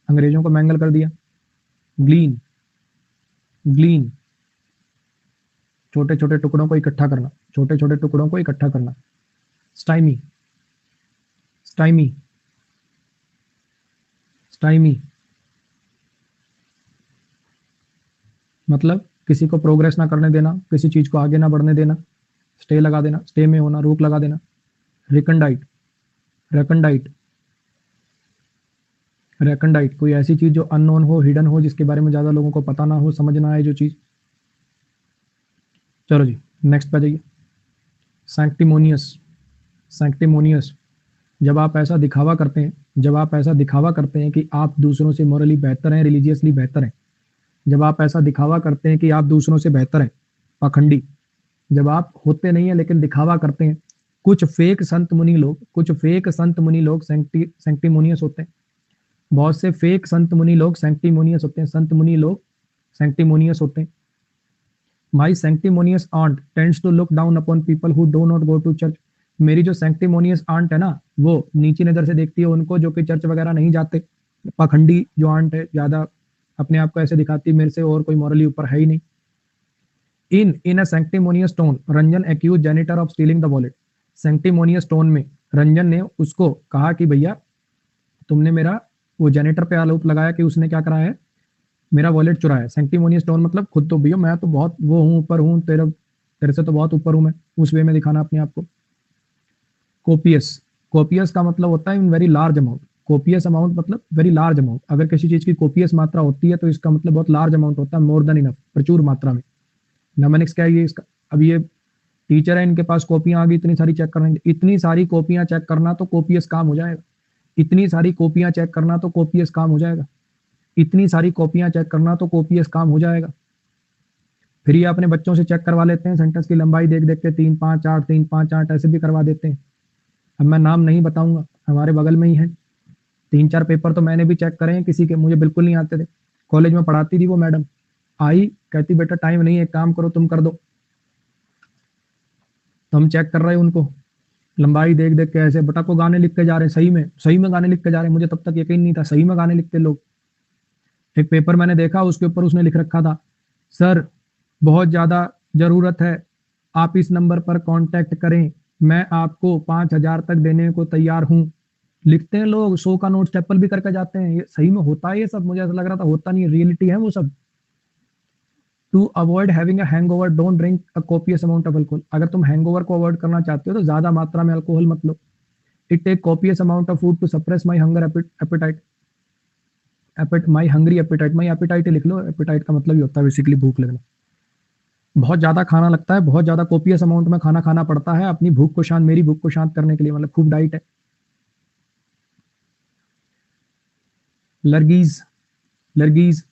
अंग्रेजों को मैंगल कर दिया। ग्लीन ग्लीन छोटे छोटे टुकड़ों को इकट्ठा करना, छोटे छोटे टुकड़ों को इकट्ठा करना। स्टाइमी स्टाइमी स्टाइमी मतलब किसी को प्रोग्रेस ना करने देना, किसी चीज को आगे ना बढ़ने देना, स्टे लगा देना, स्टे में होना, रोक लगा देना। रिकंडाइट रेकंडाइट रेकंडाइट कोई ऐसी चीज जो अननोन हो, हिडन हो, जिसके बारे में ज्यादा लोगों को पता ना हो, समझ ना आए जो चीज। चलो जी नेक्स्ट पे जाइए। सैंक्टिमोनियस सैंक्टिमोनियस जब आप ऐसा दिखावा करते हैं, जब आप ऐसा दिखावा करते हैं कि आप दूसरों से मॉरली बेहतर हैं, रिलीजियसली बेहतर हैं, जब आप ऐसा दिखावा करते हैं कि आप दूसरों से बेहतर हैं, पाखंडी, जब आप होते नहीं है लेकिन दिखावा करते हैं। कुछ फेक संत मुनि लोग, कुछ फेक संत मुनि लोग सैंक्टिमोनियस होते हैं। बहुत से फेक संत मुनि लोग सैंक्टिमोनियस होते हैं, संत मुनि लोग सैंक्टिमोनियस होते हैं। My sanctimonious aunt tends to look down upon people who do not go to church. मेरी जो सैंक्टिमोनियस आंट है ना, वो नीची नजर से देखती है उनको जो कि चर्च वगैरह नहीं जाते। पाखंडी जो आंट है, ज्यादा अपने आप को ऐसे दिखाती मेरे से और कोई मॉरली ऊपर है ही नहीं। In a sanctimonious tone Ranjan accuse janitor of stealing the wallet. Sanctimonious tone में रंजन ने उसको कहा कि भैया तुमने मेरा, वो जेनेटर पे आरोप लगाया कि उसने क्या करा है, मेरा वॉलेट चुराया है। सैंक्टिमोनियस टोन मतलब खुद तो भैया मैं तो बहुत वो हूँ, ऊपर हूँ, तेरे से तो बहुत ऊपर हूँ मैं, उस वे में दिखाना अपने आप को। कोपियस कोपियस का मतलब होता है in very large amount. Copious amount मतलब वेरी लार्ज अमाउंट। अगर किसी चीज की कोपियस मात्रा होती है तो इसका मतलब बहुत लार्ज अमाउंट होता है, मोर देन इनफ, प्रचुर मात्रा में। नमनिक्स क्या है ये इसका। अब ये टीचर है, इनके पास कॉपियां आ गई इतनी सारी, चेक करना, इतनी सारी कॉपियां चेक करना तो कोपियस काम हो जाएगा। इतनी सारी कॉपियां चेक करना तो कोपियस काम हो जाएगा। इतनी सारी कॉपियां चेक करना तो कोपियस काम हो जाएगा। फिर ये अपने बच्चों से चेक करवा लेते हैं, सेंटेंस की लंबाई देख देख के 3 5 8 3 5 8 ऐसे भी करवा देते हैं। अब मैं नाम नहीं बताऊंगा, हमारे बगल में ही है। 3 4 पेपर तो मैंने भी चेक करे हैं किसी के, मुझे बिल्कुल नहीं आते थे। कॉलेज में पढ़ाती थी वो मैडम, आई कहती बेटा टाइम नहीं है, एक काम करो तुम कर दो। तो हम चेक कर रहे हैं उनको, लंबाई देख देख के ऐसे बटा को गाने लिख के जा रहे हैं, सही में गाने लिख के जा रहे हैं। मुझे तब तक यकीन नहीं था, सही में गाने लिखते लोग। एक पेपर मैंने देखा, उसके ऊपर उसने लिख रखा था, सर बहुत ज्यादा जरूरत है, आप इस नंबर पर कांटेक्ट करें, मैं आपको 5,000 तक देने को तैयार हूं। लिखते हैं लोग, 100 का नोट स्टेपल भी करके जाते हैं। ये सही में होता है ये सब? मुझे ऐसा लग रहा था होता नहीं है, रियलिटी है वो सब। To avoid having a hangover don't drink a copious amount of alcohol. अगर तुम हैंगओवर को अवॉइड करना चाहते हो तो ज्यादा मात्रा में अल्कोहल मत लो। It take copious amount of food to suppress my hunger appetite. My hungry appetite, my appetite लिख लो। एपेटाइट का मतलब ही होता है बेसिकली भूख लगना। बहुत ज्यादा खाना लगता है, बहुत ज्यादा कॉपियस अमाउंट में खाना खाना पड़ता है अपनी भूख को शांत, मेरी भूख को शांत करने के लिए, मतलब खूब डाइट है। लर्गीज लर्गीज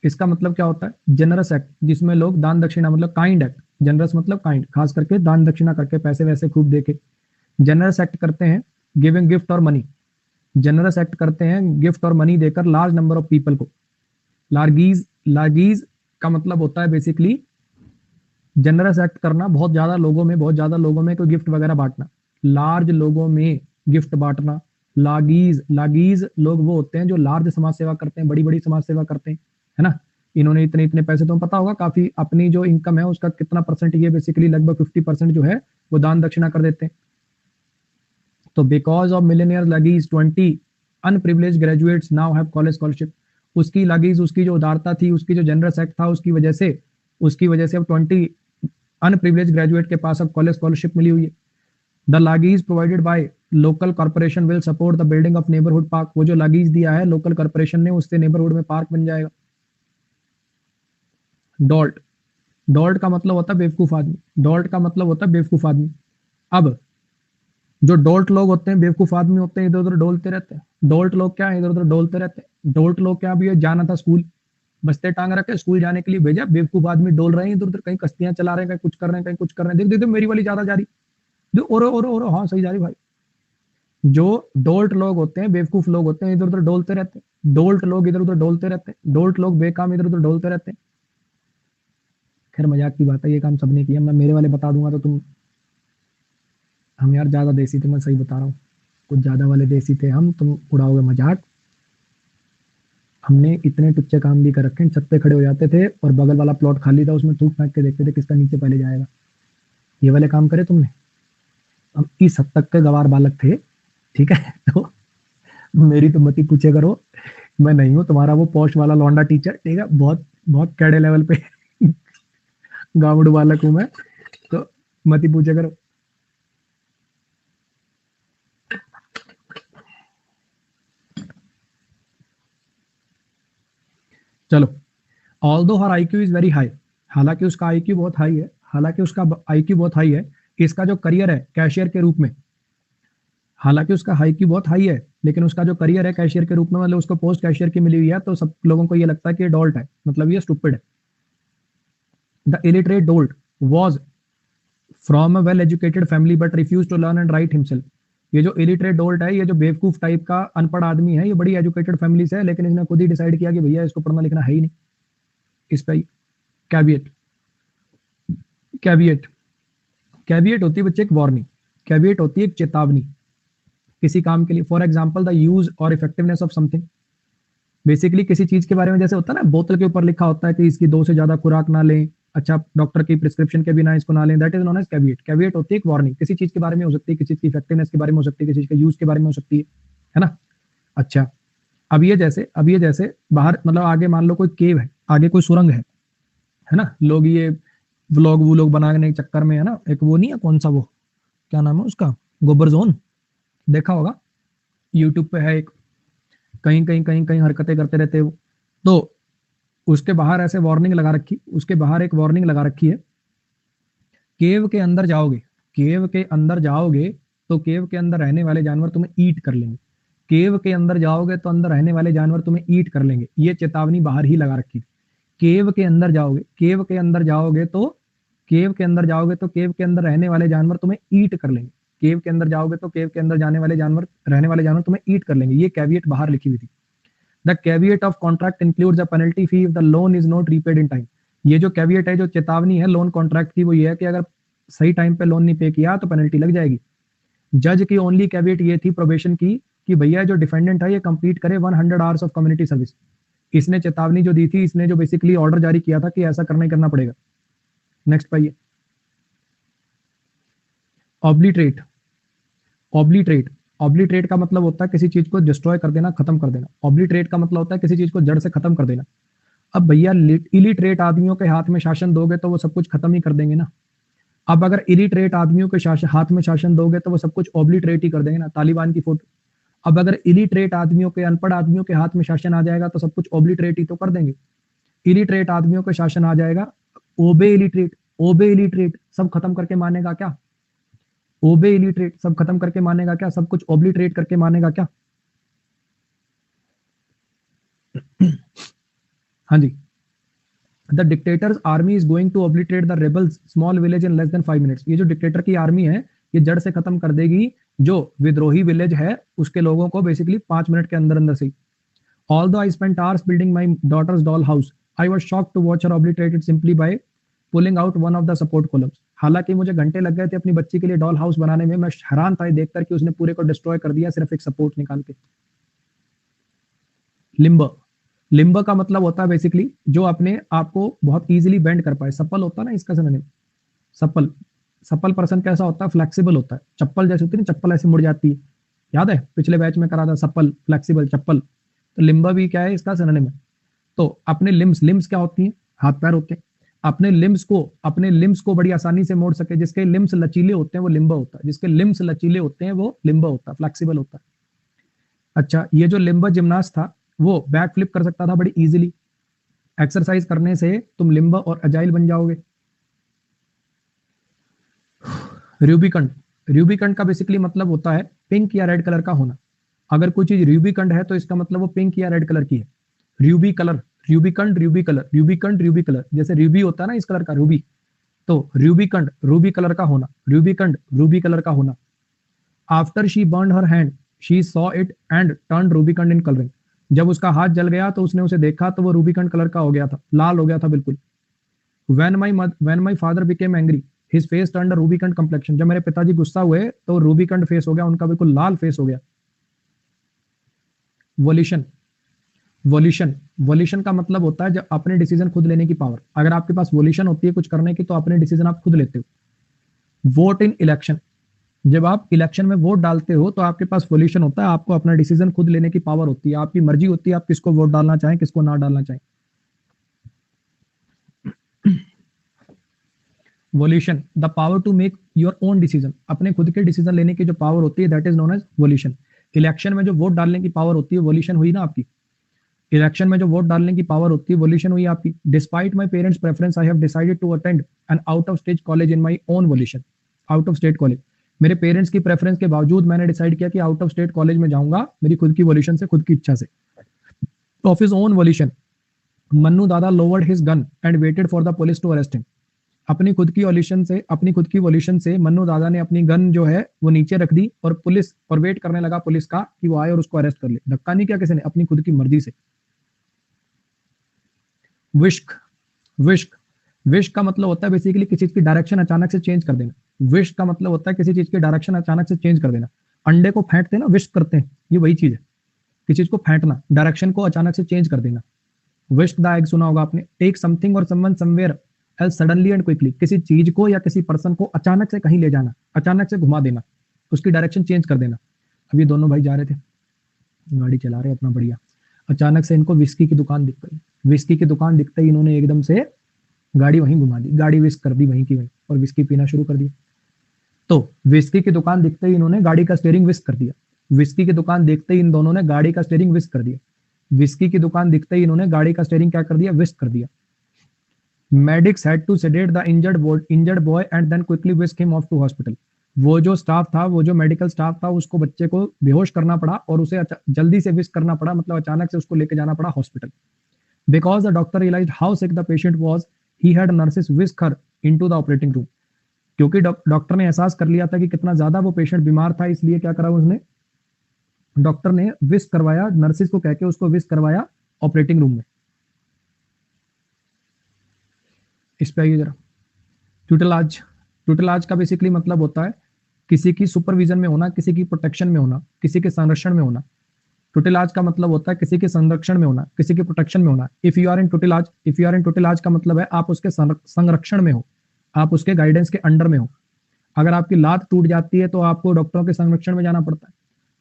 इसका मतलब क्या होता है? जनरस एक्ट, जिसमें लोग दान दक्षिणा, मतलब काइंड एक्ट। जनरस मतलब काइंड, खास करके दान दक्षिणा करके, पैसे वैसे खूब देके। जनरस एक्ट करते हैं गिविंग गिफ्ट और मनी। जनरस एक्ट करते हैं गिफ्ट और मनी देकर लार्ज नंबर ऑफ पीपल को। लार्गीज का मतलब होता है बेसिकली जनरस एक्ट करना, बहुत ज्यादा लोगों में कोई गिफ्ट वगैरह बांटना, लार्ज लोगों में गिफ्ट बांटना। लार्गीज लोग वो होते हैं जो लार्ज समाज सेवा करते हैं, बड़ी बड़ी समाज सेवा करते हैं, है ना। इन्होंने इतने इतने पैसे, तो पता होगा काफी, अपनी जो इनकम है उसका कितना परसेंट, ये बेसिकली लगभग 50% जो है वो दान दक्षिणा कर देते हैं। तो because of millionaire largesse 20 unprivileged graduates now have college scholarship. उसकी लगीज, उसकी जो उदारता थी, उसकी जो जनरस एक्ट था, उसकी वजह से अब 20 अनप्रिविलेज ग्रेजुएट के पास अब कॉलेज स्कॉलरशिप मिली हुई है। The largesse provided by local corporation will support the building of neighbourhood park. वो जो लगीज दिया है लोकल कॉर्पोरेशन ने, उससे नेबरहुड में पार्क बन जाएगा। डॉल्ट, डॉल्ट का मतलब होता है बेवकूफ आदमी। डॉल्ट का मतलब होता है बेवकूफ आदमी। अब जो डोल्ट लोग होते हैं, बेवकूफ आदमी होते हैं, इधर उधर डोलते रहते हैं। डोल्ट लोग क्या है, इधर उधर डोलते रहते हैं। डोल्ट लोग क्या, भी जाना था स्कूल, बस्ते टांग रखे, स्कूल जाने के लिए भेजा, बेवकूफ आदमी डोल रहे हैं इधर उधर, कहीं कश्तियां चला रहे हैं, कहीं कुछ कर रहे हैं, कहीं कुछ कर रहे हैं। देख देख मेरी वाली ज्यादा जा रही, देख ओरो ओरो ओरो, हाँ सही जा रही भाई। जो डोल्ट लोग होते हैं, बेवकूफ लोग होते हैं, इधर उधर डोलते रहते हैं। डोल्ट लोग इधर उधर डोलते रहते हैं। डोल्ट लोग बेकाम इधर उधर डोलते रहते हैं। खैर मजाक की बात है, ये काम सबने किया। मैं मेरे वाले बता दूंगा तो हम यार ज्यादा देसी थे, मैं सही बता रहा हूँ, कुछ ज्यादा वाले देसी थे हम, तुम उड़ाओगे मजाक। हमने इतने टुच्चे काम भी कर रखे हैं, छत पे खड़े हो जाते थे और बगल वाला प्लॉट खाली था, उसमें थूक फेंक के देखते थे किसका नीचे पहले जाएगा। ये वाले काम करे तुमने। हम इस हद तक के गवार बालक थे, ठीक है। तो मेरी तो मत ही पूछे करो, मैं नहीं हूँ तुम्हारा वो पॉश वाला लौंडा टीचर, ठीक है। बहुत बहुत कैडे लेवल पे गावड़ बालक हूं मैं, तो मत ही पूछे करो। चलो, although her IQ is very high, हालांकि उसका आईक्यू बहुत हाई है, हालांकि उसका आईक्यू बहुत हाई है। इसका जो करियर है कैशियर के रूप में, हालांकि उसका आईक्यू बहुत हाई है, लेकिन उसका जो करियर है कैशियर के रूप में, मतलब उसको पोस्ट कैशियर की मिली हुई है, तो सब लोगों को ये लगता है कि ये डॉल्ट है, मतलब ये स्टूपिड है। The illiterate dolt was from a well educated family but refuse to learn and write himself. ये जो इलिटरेट डोल्ट है, ये जो बेवकूफ टाइप का अनपढ़ आदमी है, ये बड़ी एजुकेटेड फैमिली से है, लेकिन इसने खुद ही डिसाइड किया कि भैया इसको पढ़ना लिखना है ही नहीं। इस पे कैविएट, कैविएट, कैविएट होती है बच्चे एक वार्निंग, कैविएट होती है एक चेतावनी किसी काम के लिए। फॉर एग्जाम्पल द यूज और इफेक्टिवनेस ऑफ समथिंग। बेसिकली किसी चीज के बारे में, जैसे होता है ना बोतल के ऊपर लिखा होता है कि इसकी 2 से ज्यादा खुराक ना लें, अच्छा डॉक्टर की प्रिस्क्रिप्शन के बिना इसको ना लें, that is known as caveat. Caveat होती है एक वार्निंग, किसी चीज के बारे में हो सकती है, किसी चीज की इफेक्टिवनेस के बारे में हो सकती है, किसी चीज के यूज के बारे में हो सकती है ना। अच्छा, अब ये जैसे बाहर, मतलब आगे मान लो कोई केव है, आगे कोई सुरंग है ना। लोग ये व्लॉग वो लोग बनाने के चक्कर में, है ना, एक वो नहीं है, कौन सा वो, क्या नाम है उसका, गोबर जोन, देखा होगा यूट्यूब पे है एक, कहीं कहीं कहीं कहीं हरकतें करते रहते हो। तो उसके बाहर ऐसे वार्निंग लगा रखी, उसके बाहर एक वार्निंग लगा रखी है, केव के अंदर जाओगे, केव के अंदर जाओगे तो केव के अंदर रहने वाले जानवर तुम्हें ईट कर लेंगे। केव के अंदर जाओगे तो अंदर रहने वाले जानवर तुम्हें ईट कर लेंगे। ये चेतावनी बाहर ही लगा रखी थी। केव के अंदर जाओगे, केव के अंदर जाओगे तो केव के अंदर जाओगे तो केव के अंदर रहने वाले जानवर तुम्हें ईट कर लेंगे। केव के अंदर जाओगे तो केव के अंदर जाने वाले जानवर, रहने वाले जानवर तुम्हें ईट कर लेंगे। ये कैविएट बाहर लिखी हुई थी। The caveat of contract includes a penalty fee if the loan is not repaid in time. ये जो कैविएट है, जो चेतावनी है लोन कॉन्ट्रैक्ट की, वो ये है कि अगर सही टाइम पे लोन नहीं पे किया तो पेनल्टी लग जाएगी। जज की ओनली कैविएट ये थी प्रोबेशन की कि भैया जो डिफेंडेंट है ये कंप्लीट करे 100 आवर्स ऑफ कम्युनिटी सर्विस। इसने चेतावनी जो दी थी, इसने जो बेसिकली ऑर्डर जारी किया था कि ऐसा करना ही करना पड़ेगा। नेक्स्ट पाइए, ऑब्लिटरेट, ऑब्लिटरेट, ऑब्लिटरेट का मतलब होता है किसी चीज को डिस्ट्रॉय कर देना, खत्म कर देना। ऑब्लिटरेट का मतलब होता है किसी चीज को जड़ से खत्म कर देना। अब भैया इलिटरेट आदमियों के हाथ में शासन दोगे तो वो सब कुछ खत्म ही कर देंगे ना। अब अगर इलिटरेट आदमियों के हाथ में शासन दोगे तो वो सब कुछ ऑब्लिटरेट ही कर देंगे ना, तालिबान की फोटो। अब अगर इलिटरेट आदमियों के, अनपढ़ आदमियों के हाथ में शासन आ जाएगा तो सब कुछ ऑब्लिटरेट ही तो कर देंगे। इलिटरेट आदमियों के शासन आ जाएगा, ओबे इलिटरेट, ओबे इलिटरेट, सब खत्म करके मानेगा क्या? ओबे इलिटरेट, सब खत्म करके मानेगा क्या? सब कुछ ऑब्लिटरेट करके मानेगा क्या? हाँ जी, the dictator's army is going to obliterate the rebels small village in less than 5 minutes. ये जो डिक्टेटर की आर्मी है, ये जड़ से खत्म कर देगी जो विद्रोही विलेज है उसके लोगों को, बेसिकली 5 मिनट के अंदर अंदर से। Although I spent hours building my daughter's doll house, I was shocked to watch her obliterated simply by pulling out one of the support columns. हालांकि मुझे घंटे लग गए थे अपनी बच्ची के लिए डॉल हाउस बनाने में, मैं हैरान था देखकर कि उसने पूरे को डिस्ट्रॉय कर दिया सिर्फ एक सपोर्ट निकाल के। लिम्बर, लिम्बर का मतलब होता है बेसिकली जो अपने आप को बहुत इजीली बेंड कर पाए। सप्पल होता है ना इसका सिनोनिम, सप्पल, सपल पर्सन कैसा होता है? फ्लेक्सिबल होता है। चप्पल जैसे होती है ना, चप्पल ऐसे मुड़ जाती है, याद है पिछले बैच में करा था, सपल फ्लेक्सिबल चप्पल। तो लिम्बा भी क्या है इसका सिनोनिम है। तो अपने लिम्स, लिम्स क्या होती हैं? हाथ पैर होते हैं। अपने लिम्स को बड़ी आसानी से मोड़ सके, जिसके लिम्स लचीले होते हैं वो लिम्बा होता है, जिसके लिम्स लचीले होते हैं वो लिम्बा होता है, फ्लेक्सिबल होता है। अच्छा, ये जो लिम्बा जिम्नास्ट था वो बैक फ्लिप कर सकता था बड़ी इजीली। एक्सरसाइज करने से तुम लिम्बा और अजाइल बन जाओगे। रूबिकंड, रूबिकंड का बेसिकली मतलब होता है पिंक या रेड कलर का होना। अगर कोई चीज रूबिकंड है तो इसका मतलब वो पिंक या रेड कलर की है। Ruby colour, rubicund, ruby colour, rubicund, ruby colour. जैसे रूबी होता है ना इस कलर का, रूबी, तो रूबिकंड रूबी कलर का होना, रूबिकंड रूबी कलर का होना। After she burn her hand she saw it and turn rubicund in colouring. जब उसका हाथ जल गया तो उसने उसे देखा तो वो रूबिकंड कलर का हो गया था, लाल हो गया था बिल्कुल। when my father became angry his face turned a rubicund complexion। जब मेरे पिताजी गुस्सा हुए तो रूबिकंड फेस हो गया उनका, बिल्कुल लाल फेस हो गया। वोल्यूशन, वोल्यूशन, वोल्यूशन का मतलब होता है जब अपने डिसीजन खुद लेने की पावर। अगर आपके पास वोल्यूशन होती है कुछ करने की तो अपने डिसीजन आप खुद लेते हो। वोट इन इलेक्शन, जब आप इलेक्शन में वोट डालते हो तो आपके पास वोल्यूशन होता है, आपको अपना डिसीजन खुद लेने की पावर होती है, आपकी मर्जी होती है आप किसको वोट डालना चाहें किसको ना डालना चाहें। Volition, the power to make your own decision, अपने खुद के डिसीजन लेने की जो पावर होती है that is known as volition. Election में जो वोट डालने की पावर होती है वोल्यूशन हुई ना आपकी। इलेक्शन में जो वोट डालने की पावर होती है वोल्यूशन हुई आपकी। Despite my parents preference I have decided to attend an out of state college in my own volition. Out of state college, मेरे पेरेंट्स की प्रेफरेंस के बावजूद मैंने डिसाइड किया कि आउट ऑफ स्टेट कॉलेज में जाऊंगा, मेरी खुद की वोल्यूशन से, खुद की इच्छा से। Of his own volition Mannu Dada lowered his gun and waited for the police to arrest him. अपनी खुद की वॉल्यूशन से, अपनी खुद की वॉल्यूशन से मन्नू दादा ने अपनी गन जो है वो नीचे रख दी और पुलिस, और वेट करने लगा पुलिस का कि वो आए और उसको अरेस्ट कर ले। धक्का नहीं किया किसी ने, अपनी खुद की मर्जी से। विश्क, विश्क, विश का मतलब होता है बेसिकली किसी चीज की डायरेक्शन अचानक से चेंज कर देना। विश का मतलब होता है किसी चीज की डायरेक्शन अचानक से चेंज कर देना। अंडे को फेंटते ना, विश करते हैं, ये वही चीज है, किसी चीज को फेंटना, डायरेक्शन को अचानक से चेंज कर देना। विश्क द एग सुना होगा आपने। टेक समथिंग और someone somewhere else suddenly and quickly, किसी चीज को या किसी पर्सन को अचानक से कहीं ले जाना, अचानक से घुमा देना, उसकी डायरेक्शन चेंज कर देना। अभी दोनों भाई जा रहे थे, गाड़ी चला रहे अपना बढ़िया, अचानक से इनको विस्की की दुकान दिख गई। विस्की की दुकान दिखते ही इन्होंने एकदम से गाड़ी वहीं घुमा दी, गाड़ी विस्क कर दी वहीं की वहीं, और विस्की पीना शुरू कर दिया। तो विस्की की दुकान दिखते ही इन्होंने गाड़ी का स्टीयरिंग विस्क कर दिया। विस्की की दुकान देखते ही इन दोनों ने गाड़ी का स्टीयरिंग विस्क कर दिया। विस्की की दुकान दिखते ही इन्होंने गाड़ी का स्टीयरिंग क्या कर दिया? विस्क कर दिया। Medics had to sedate the injured boy and then quickly whisk him off to hospital. वो जो स्टाफ था, वो जो मेडिकल स्टाफ था, उसको बच्चे को बेहोश करना पड़ा और उसे जल्दी से विस्क करना पड़ा, मतलब अचानक से उसको लेके जाना पड़ा hospital. Because the doctor realised how sick the patient was, he had nurses whisk her into the operating room. क्योंकि डॉक्टर ने एहसास कर लिया था कि कितना ज्यादा वो पेशेंट बीमार था, इसलिए क्या करा उसने, डॉक्टर ने विस्क करवाया, नर्सिस को कहके उसको विस्क करवाया ऑपरेटिंग रूम में। इस पे आइए जरा। ट्यूटेलाज, ट्यूटेलाज का बेसिकली मतलब होता है किसी की सुपरविजन में होना, किसी की प्रोटेक्शन में होना, किसी के संरक्षण में होना। ट्यूटेलाज का मतलब होता है किसी के संरक्षण में होना, किसी के प्रोटेक्शन में होना। If you are in tutelage, if you are in tutelage का मतलब है आप उसके संरक्षण में हो, आप उसके गाइडेंस के अंडर में हो। अगर आपकी लात टूट जाती है तो आपको डॉक्टरों के संरक्षण में जाना पड़ता है।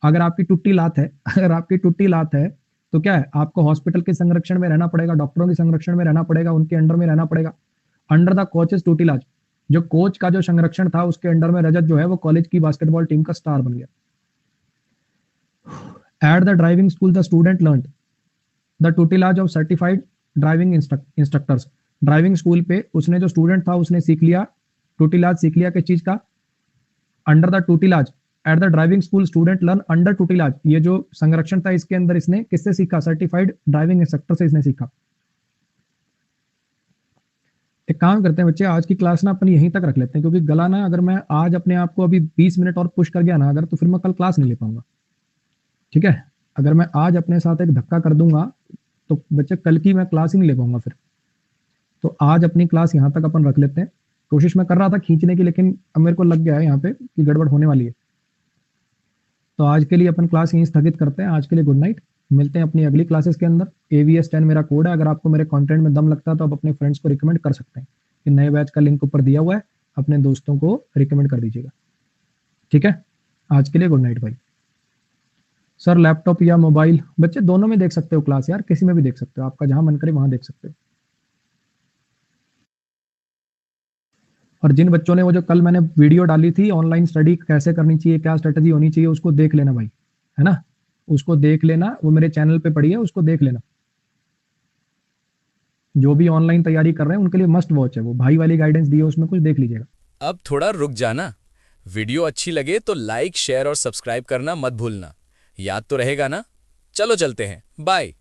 अगर आपकी टूटी लात है, अगर आपकी टूटी लात है तो क्या है, आपको हॉस्पिटल के संरक्षण में रहना पड़ेगा, डॉक्टरों के संरक्षण में रहना पड़ेगा, उनके अंडर में रहना पड़ेगा। अंडर द कोचेस ट्यूटेलाज, जो कोच का जो संरक्षण था उसके अंडर में रजत जो है वो कॉलेज की बास्केटबॉल टीम का स्टार बन गया। At the driving school the student learned the tutelage of certified driving instructors. Driving school पे उसने जो स्टूडेंट था उसने सीख लिया, ट्यूटेलाज सीख लिया किस चीज का? Under the tutelage. At the driving school student learn under tutelage. ये जो संरक्षण था इसके अंदर इसने किससे सीखा? सर्टिफाइड ड्राइविंग इंस्ट्रक्टर से इसने सीखा। एक काम करते हैं बच्चे, आज की क्लास ना अपन यहीं तक रख लेते हैं, क्योंकि गला ना, अगर मैं आज अपने आप को अभी 20 मिनट और पुश कर गया ना अगर, तो फिर मैं कल क्लास नहीं ले पाऊंगा। ठीक है, अगर मैं आज अपने साथ एक धक्का कर दूंगा तो बच्चे कल की मैं क्लास ही नहीं ले पाऊंगा फिर। तो आज अपनी क्लास यहाँ तक अपन रख लेते हैं। कोशिश मैं कर रहा था खींचने की, लेकिन अब मेरे को लग गया है यहाँ पे कि गड़बड़ होने वाली है। तो आज के लिए अपन क्लास यहीं स्थगित करते हैं। आज के लिए गुड नाइट, मिलते हैं अपनी अगली क्लासेस के अंदर। AVS 10 मेरा कोड है, अगर आपको मेरे कंटेंट में दम लगता है तो आप अपने फ्रेंड्स को रिकमेंड कर सकते हैं। कि नए बैच का लिंक ऊपर दिया हुआ है, अपने दोस्तों को रिकमेंड कर दीजिएगा। ठीक है, आज के लिए गुड नाइट भाई। सर लैपटॉप या मोबाइल, बच्चे दोनों में देख सकते हो क्लास यार, किसी में भी देख सकते हो, आपका जहां मन करे वहां देख सकते हो। और जिन बच्चों ने वो जो कल मैंने वीडियो डाली थी ऑनलाइन स्टडी कैसे करनी चाहिए, क्या स्ट्रेटजी होनी चाहिए, उसको देख लेना भाई, है ना, उसको देख लेना, वो मेरे चैनल पे पड़ी है, उसको देख लेना। जो भी ऑनलाइन तैयारी कर रहे हैं उनके लिए मस्ट वॉच है, वो भाई वाली गाइडेंस दी है उसमें, कुछ देख लीजिएगा। अब थोड़ा रुक जाना। वीडियो अच्छी लगे तो लाइक शेयर और सब्सक्राइब करना मत भूलना। याद तो रहेगा ना? चलो चलते हैं, बाय।